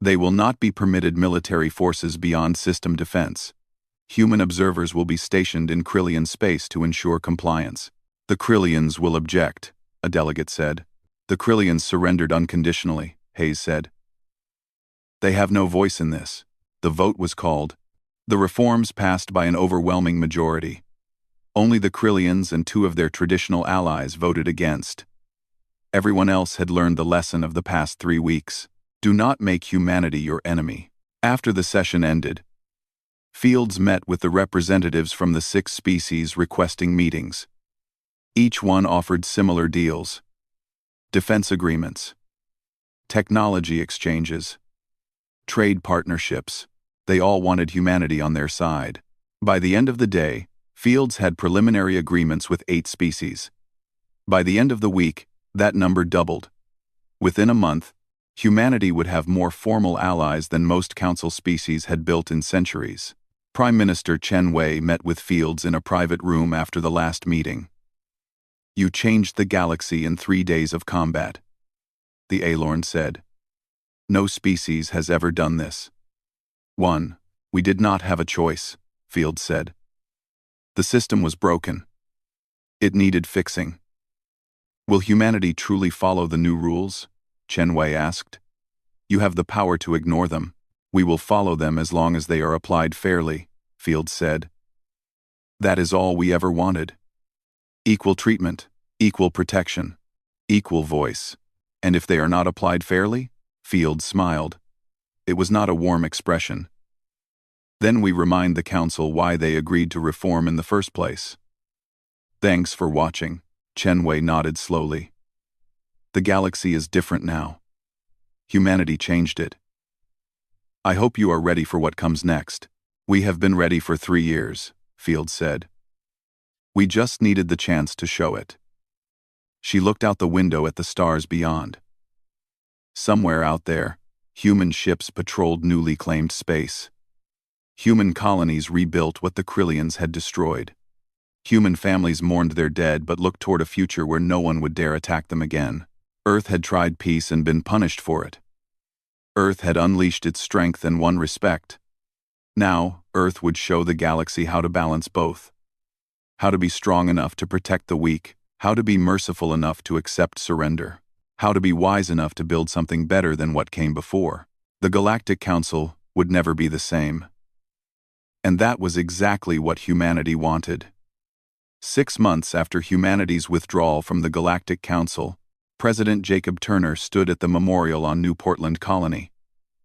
S1: They will not be permitted military forces beyond system defense. Human observers will be stationed in Krillian space to ensure compliance. The Krillians will object, a delegate said. The Krillians surrendered unconditionally, Hayes said. They have no voice in this. The vote was called. The reforms passed by an overwhelming majority. Only the Krillians and 2 of their traditional allies voted against. Everyone else had learned the lesson of the past 3 weeks. Do not make humanity your enemy. After the session ended, Fields met with the representatives from the 6 species requesting meetings. Each one offered similar deals. Defense agreements, technology exchanges, trade partnerships. They all wanted humanity on their side. By the end of the day, Fields had preliminary agreements with 8 species. By the end of the week, that number doubled. Within a month, humanity would have more formal allies than most council species had built in centuries. Prime Minister Chen Wei met with Fields in a private room after the last meeting. You changed the galaxy in 3 days of combat, the Aelorn said. No species has ever done this. 1. We did not have a choice, Fields said. The system was broken. It needed fixing. Will humanity truly follow the new rules? Chen Wei asked. You have the power to ignore them. We will follow them as long as they are applied fairly, Fields said. That is all we ever wanted. Equal treatment, equal protection, equal voice. And if they are not applied fairly? Fields smiled. It was not a warm expression. Then we remind the council why they agreed to reform in the first place. Thanks for watching, Chen Wei nodded slowly. The galaxy is different now. Humanity changed it. I hope you are ready for what comes next. We have been ready for 3 years, Fields said. We just needed the chance to show it. She looked out the window at the stars beyond. Somewhere out there, human ships patrolled newly claimed space. Human colonies rebuilt what the Krillians had destroyed. Human families mourned their dead but looked toward a future where no one would dare attack them again. Earth had tried peace and been punished for it. Earth had unleashed its strength and won respect. Now, Earth would show the galaxy how to balance both. How to be strong enough to protect the weak, how to be merciful enough to accept surrender, how to be wise enough to build something better than what came before. The Galactic Council would never be the same. And that was exactly what humanity wanted. 6 months after humanity's withdrawal from the Galactic Council, President Jacob Turner stood at the memorial on New Portland Colony.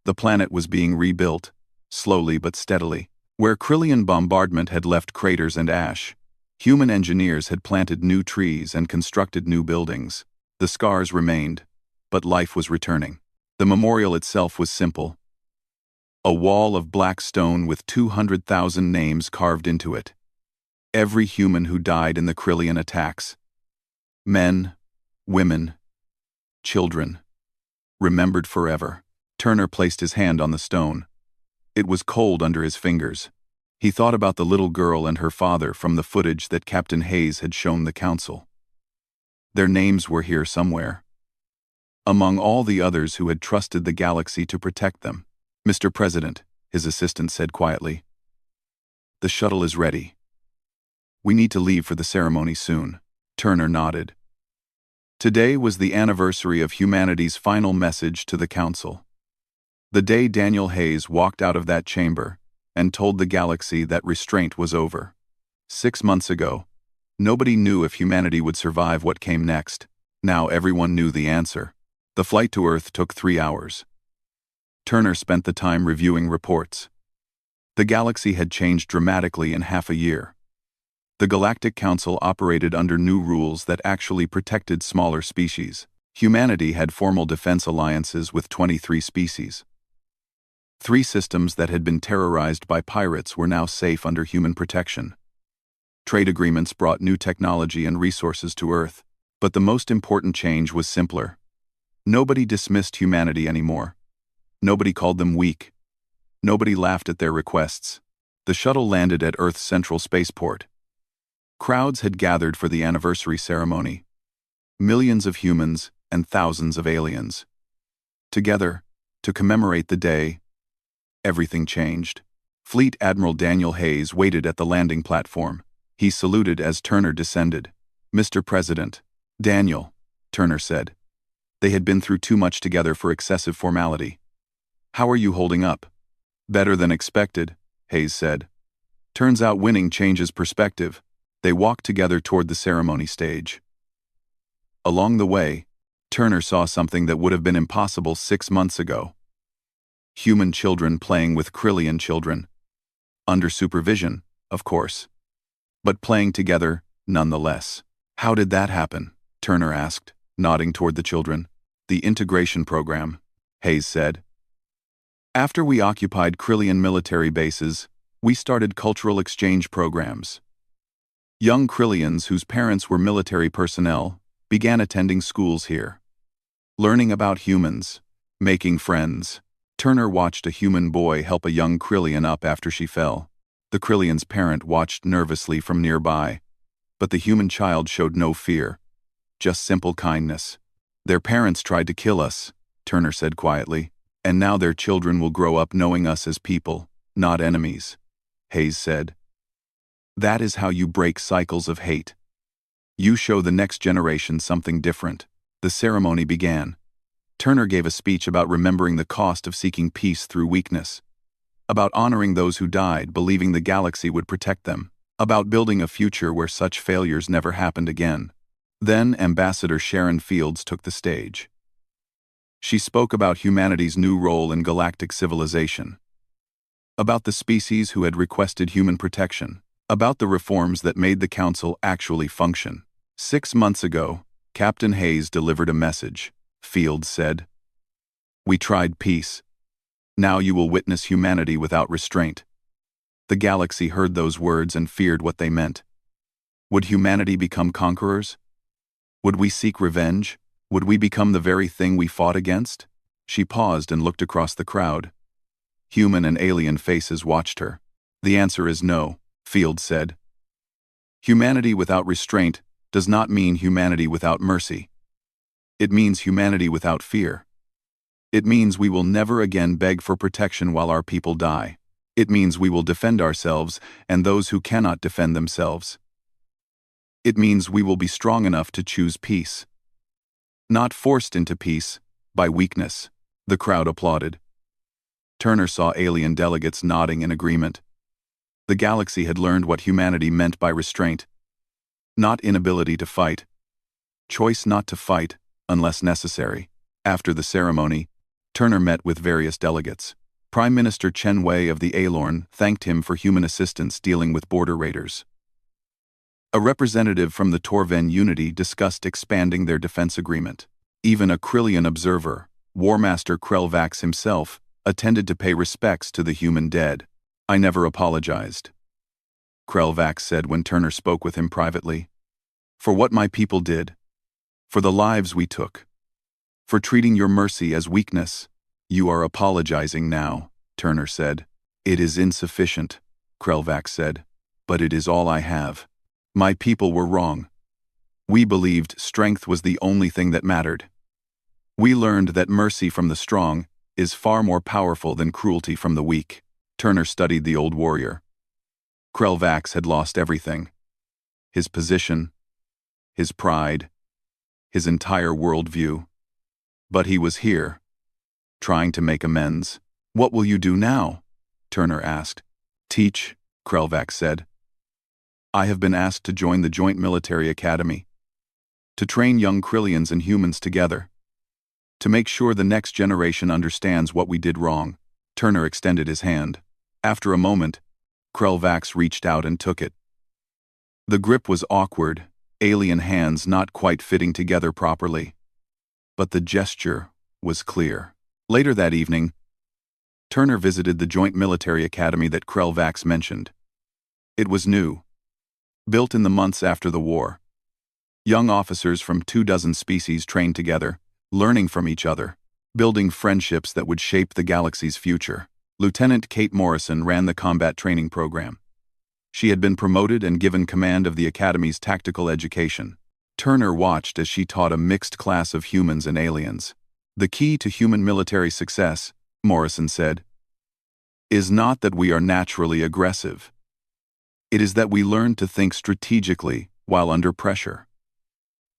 S1: The planet was being rebuilt, slowly but steadily. Where Krillian bombardment had left craters and ash, human engineers had planted new trees and constructed new buildings. The scars remained, but life was returning. The memorial itself was simple. A wall of black stone with 200,000 names carved into it. Every human who died in the Krillian attacks. Men, women, children. Remembered forever. Turner placed his hand on the stone. It was cold under his fingers. He thought about the little girl and her father from the footage that Captain Hayes had shown the council. Their names were here somewhere. Among all the others who had trusted the galaxy to protect them. Mr. President, his assistant said quietly. The shuttle is ready. We need to leave for the ceremony soon. Turner nodded. Today was the anniversary of humanity's final message to the council. The day Daniel Hayes walked out of that chamber and told the galaxy that restraint was over. 6 months ago, nobody knew if humanity would survive what came next. Now everyone knew the answer. The flight to Earth took 3 hours. Turner spent the time reviewing reports. The galaxy had changed dramatically in half a year. The Galactic Council operated under new rules that actually protected smaller species. Humanity had formal defense alliances with 23 species. 3 systems that had been terrorized by pirates were now safe under human protection. Trade agreements brought new technology and resources to Earth, but the most important change was simpler. Nobody dismissed humanity anymore. Nobody called them weak. Nobody laughed at their requests. The shuttle landed at Earth's central spaceport. Crowds had gathered for the anniversary ceremony. Millions of humans and thousands of aliens. Together, to commemorate the day, everything changed. Fleet Admiral Daniel Hayes waited at the landing platform. He saluted as Turner descended. "Mr. President." "Daniel," Turner said. They had been through too much together for excessive formality. "How are you holding up?" "Better than expected," Hayes said. "Turns out winning changes perspective." They walked together toward the ceremony stage. Along the way, Turner saw something that would have been impossible 6 months ago. Human children playing with Krillian children. Under supervision, of course. But playing together, nonetheless. "How did that happen?" Turner asked, nodding toward the children. "The integration program," Hayes said. "After we occupied Krillian military bases, we started cultural exchange programs. Young Krillians whose parents were military personnel began attending schools here. Learning about humans, making friends." Turner watched a human boy help a young Krillian up after she fell. The Krillian's parent watched nervously from nearby, but the human child showed no fear, just simple kindness. "Their parents tried to kill us," Turner said quietly, "and now their children will grow up knowing us as people, not enemies," Hayes said. "That is how you break cycles of hate. You show the next generation something different." The ceremony began. Turner gave a speech about remembering the cost of seeking peace through weakness, about honoring those who died, believing the galaxy would protect them, about building a future where such failures never happened again. Then Ambassador Sharon Fields took the stage. She spoke about humanity's new role in galactic civilization, about the species who had requested human protection, about the reforms that made the Council actually function. 6 months ago, Captain Hayes delivered a message, Fields said. "We tried peace. Now you will witness humanity without restraint." The galaxy heard those words and feared what they meant. Would humanity become conquerors? Would we seek revenge? Would we become the very thing we fought against? She paused and looked across the crowd. Human and alien faces watched her. "The answer is no," Fields said. "Humanity without restraint does not mean humanity without mercy. It means humanity without fear. It means we will never again beg for protection while our people die. It means we will defend ourselves and those who cannot defend themselves. It means we will be strong enough to choose peace. Not forced into peace, by weakness." The crowd applauded. Turner saw alien delegates nodding in agreement. The galaxy had learned what humanity meant by restraint. Not inability to fight. Choice not to fight, unless necessary. After the ceremony, Turner met with various delegates. Prime Minister Chen Wei of the Alorn thanked him for human assistance dealing with border raiders. A representative from the Torven Unity discussed expanding their defense agreement. Even a Krillian observer, War Master Krelvax himself, attended to pay respects to the human dead. "I never apologized," Krelvax said when Turner spoke with him privately. "For what my people did. For the lives we took. For treating your mercy as weakness." "You are apologizing now," Turner said. "It is insufficient," Krelvax said. "But it is all I have. My people were wrong. We believed strength was the only thing that mattered. We learned that mercy from the strong is far more powerful than cruelty from the weak." Turner studied the old warrior. Krelvax had lost everything. His position, his pride, his entire worldview. But he was here, trying to make amends. "What will you do now?" Turner asked. "Teach," Krelvax said. "I have been asked to join the Joint Military Academy. To train young Krillians and humans together. To make sure the next generation understands what we did wrong." Turner extended his hand. After a moment, Krelvax reached out and took it. The grip was awkward, alien hands not quite fitting together properly. But the gesture was clear. Later that evening, Turner visited the Joint Military Academy that Krelvax mentioned. It was new, built in the months after the war. Young officers from 24 species trained together, learning from each other, building friendships that would shape the galaxy's future. Lieutenant Kate Morrison ran the combat training program. She had been promoted and given command of the Academy's tactical education. Turner watched as she taught a mixed class of humans and aliens. The key to human military success, Morrison said, is not that we are naturally aggressive. It is that we learn to think strategically while under pressure.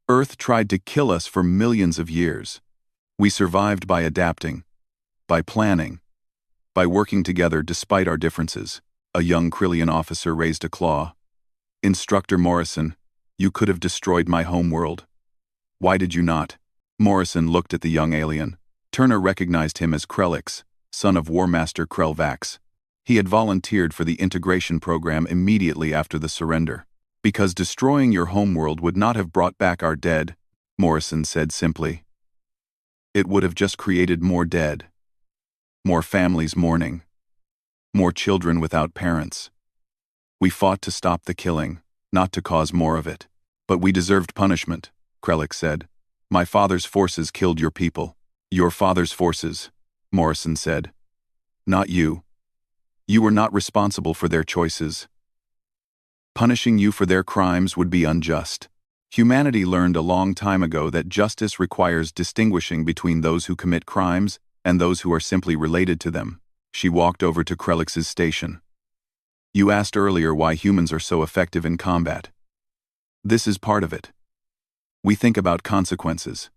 S1: Earth tried to kill us for millions of years. We survived by adapting, by planning, by working together despite our differences. A young Krillian officer raised a claw. Instructor Morrison, you could have destroyed my homeworld. Why did you not? Morrison looked at the young alien. Turner recognized him as Krellix, son of War Master Krellvax. He had volunteered for the integration program immediately after the surrender. Because destroying your homeworld would not have brought back our dead, Morrison said simply. It would have just created more dead. More families mourning. More children without parents. We fought to stop the killing, not to cause more of it. But we deserved punishment, Krellix said. My father's forces killed your people. Your father's forces, Morrison said. Not you. You were not responsible for their choices. Punishing you for their crimes would be unjust. Humanity learned a long time ago that justice requires distinguishing between those who commit crimes and those who are simply related to them. She walked over to Krellix's station. You asked earlier why humans are so effective in combat. This is part of it. We think about consequences.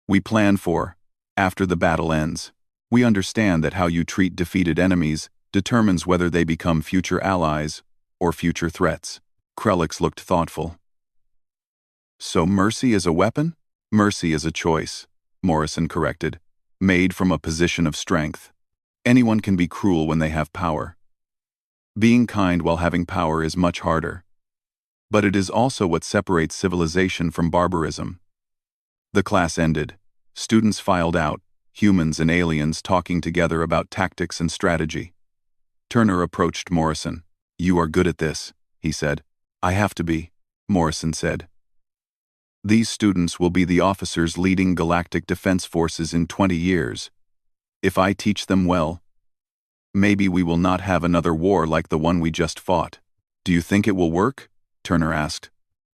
S1: We plan for, after the battle ends. We understand that how you treat defeated enemies determines whether they become future allies or future threats. Krellix looked thoughtful. So mercy is a weapon? Mercy is a choice, Morrison corrected, made from a position of strength. Anyone can be cruel when they have power. Being kind while having power is much harder. But it is also what separates civilization from barbarism. The class ended. Students filed out, humans and aliens talking together about tactics and strategy. Turner approached Morrison. You are good at this, he said. I have to be, Morrison said. These students will be the officers leading galactic defense forces in 20 years. If I teach them well, maybe we will not have another war like the one we just fought. Do you think it will work? Turner asked.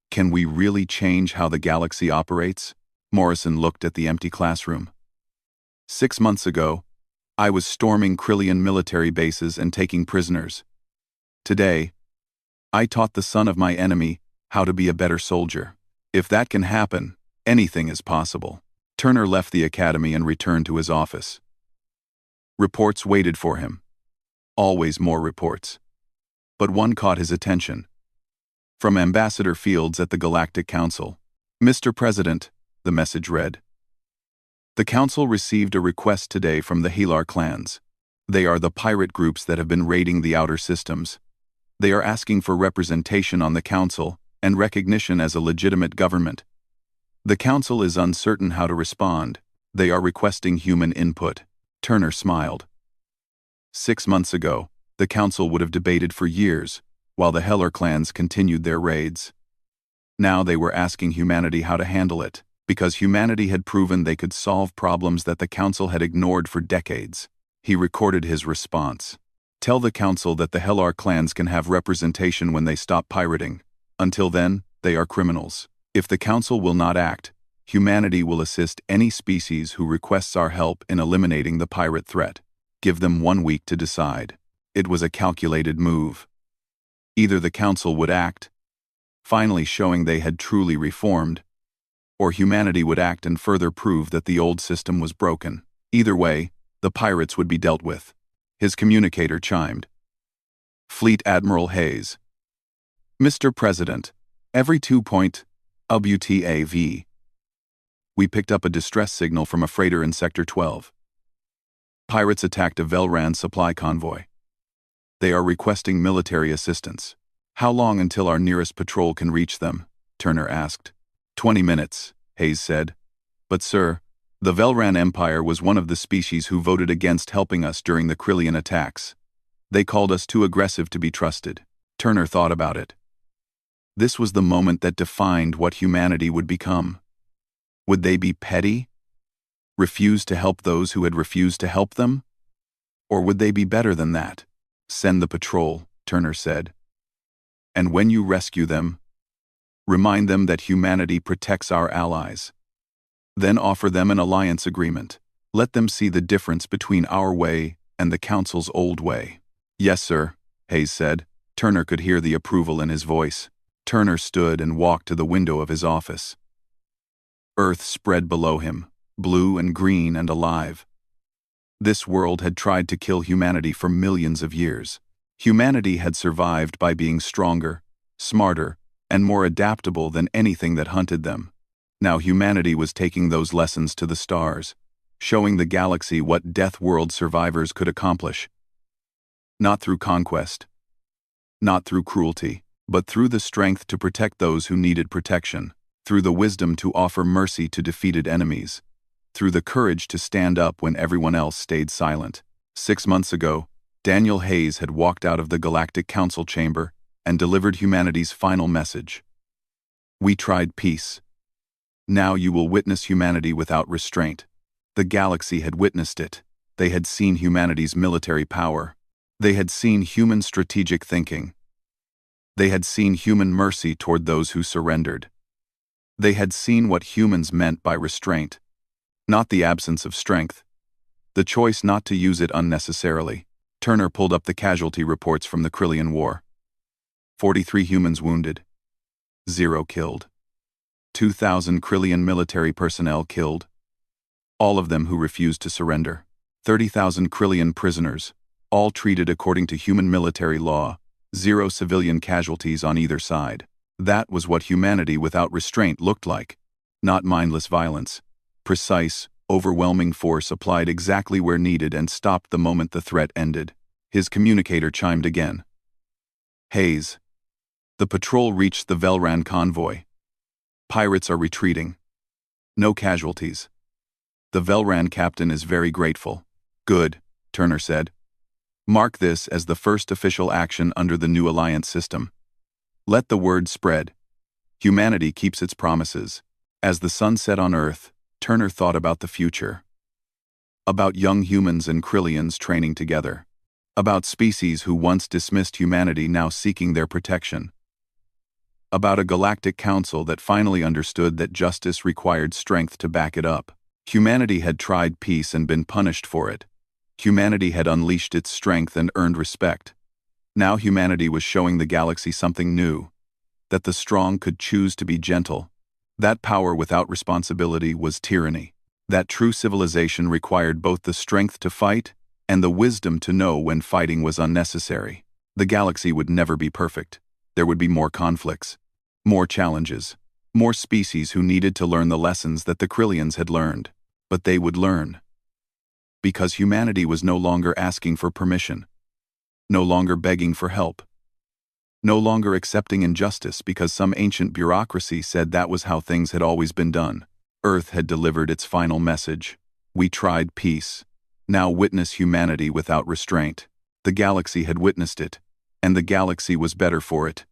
S1: Can we really change how the galaxy operates? Morrison looked at the empty classroom. 6 months ago, I was storming Krillian military bases and taking prisoners. Today, I taught the son of my enemy how to be a better soldier. If that can happen, anything is possible. Turner left the academy and returned to his office. Reports waited for him. Always more reports. But one caught his attention. From Ambassador Fields at the Galactic Council. Mr. President, the message read. The Council received a request today from the Helar clans. They are the pirate groups that have been raiding the outer systems. They are asking for representation on the Council and recognition as a legitimate government. The Council is uncertain how to respond. They are requesting human input. Turner smiled. 6 months ago, the Council would have debated for years, while the Helar clans continued their raids. Now they were asking humanity how to handle it, because humanity had proven they could solve problems that the Council had ignored for decades. He recorded his response. Tell the Council that the Helar clans can have representation when they stop pirating. Until then, they are criminals. If the Council will not act, humanity will assist any species who requests our help in eliminating the pirate threat. Give them 1 week to decide. It was a calculated move. Either the Council would act, finally showing they had truly reformed, or humanity would act and further prove that the old system was broken. Either way, the pirates would be dealt with. His communicator chimed. Fleet Admiral Hayes. Mr. President, every 2.WTAV. We picked up a distress signal from a freighter in Sector 12. Pirates attacked a Velran supply convoy. They are requesting military assistance. How long until our nearest patrol can reach them? Turner asked. 20 minutes, Hayes said. But sir, the Velran Empire was one of the species who voted against helping us during the Krillian attacks. They called us too aggressive to be trusted. Turner thought about it. This was the moment that defined what humanity would become. Would they be petty? Refuse to help those who had refused to help them? Or would they be better than that? Send the patrol, Turner said. And when you rescue them, remind them that humanity protects our allies. Then offer them an alliance agreement. Let them see the difference between our way and the Council's old way. Yes, sir, Hayes said. Turner could hear the approval in his voice. Turner stood and walked to the window of his office. Earth spread below him, blue and green and alive. This world had tried to kill humanity for millions of years. Humanity had survived by being stronger, smarter, and more adaptable than anything that hunted them. Now humanity was taking those lessons to the stars, showing the galaxy what Death World survivors could accomplish. Not through conquest, not through cruelty, but through the strength to protect those who needed protection, through the wisdom to offer mercy to defeated enemies, through the courage to stand up when everyone else stayed silent. 6 months ago, Daniel Hayes had walked out of the Galactic Council chamber and delivered humanity's final message. We tried peace. Now you will witness humanity without restraint. The galaxy had witnessed it. They had seen humanity's military power. They had seen human strategic thinking. They had seen human mercy toward those who surrendered. They had seen what humans meant by restraint, not the absence of strength, the choice not to use it unnecessarily. Turner pulled up the casualty reports from the Krillian War. 43 humans wounded. 0 killed. 2,000 Krillian military personnel killed. All of them who refused to surrender. 30,000 Krillian prisoners, all treated according to human military law. 0 civilian casualties on either side. That was what humanity without restraint looked like. Not mindless violence. Precise, overwhelming force applied exactly where needed and stopped the moment the threat ended. His communicator chimed again. Hayes. The patrol reached the Velran convoy. Pirates are retreating. No casualties. The Velran captain is very grateful. Good, Turner said. Mark this as the first official action under the new alliance system. Let the word spread. Humanity keeps its promises. As the sun set on Earth, Turner thought about the future. About young humans and Krillians training together. About species who once dismissed humanity now seeking their protection. About a galactic council that finally understood that justice required strength to back it up. Humanity had tried peace and been punished for it. Humanity had unleashed its strength and earned respect. Now humanity was showing the galaxy something new, that the strong could choose to be gentle. That power without responsibility was tyranny. That true civilization required both the strength to fight and the wisdom to know when fighting was unnecessary. The galaxy would never be perfect. There would be more conflicts, more challenges, more species who needed to learn the lessons that the Krillians had learned. But they would learn. Because humanity was no longer asking for permission, no longer begging for help, no longer accepting injustice because some ancient bureaucracy said that was how things had always been done. Earth had delivered its final message. We tried peace. Now witness humanity without restraint. The galaxy had witnessed it, and the galaxy was better for it.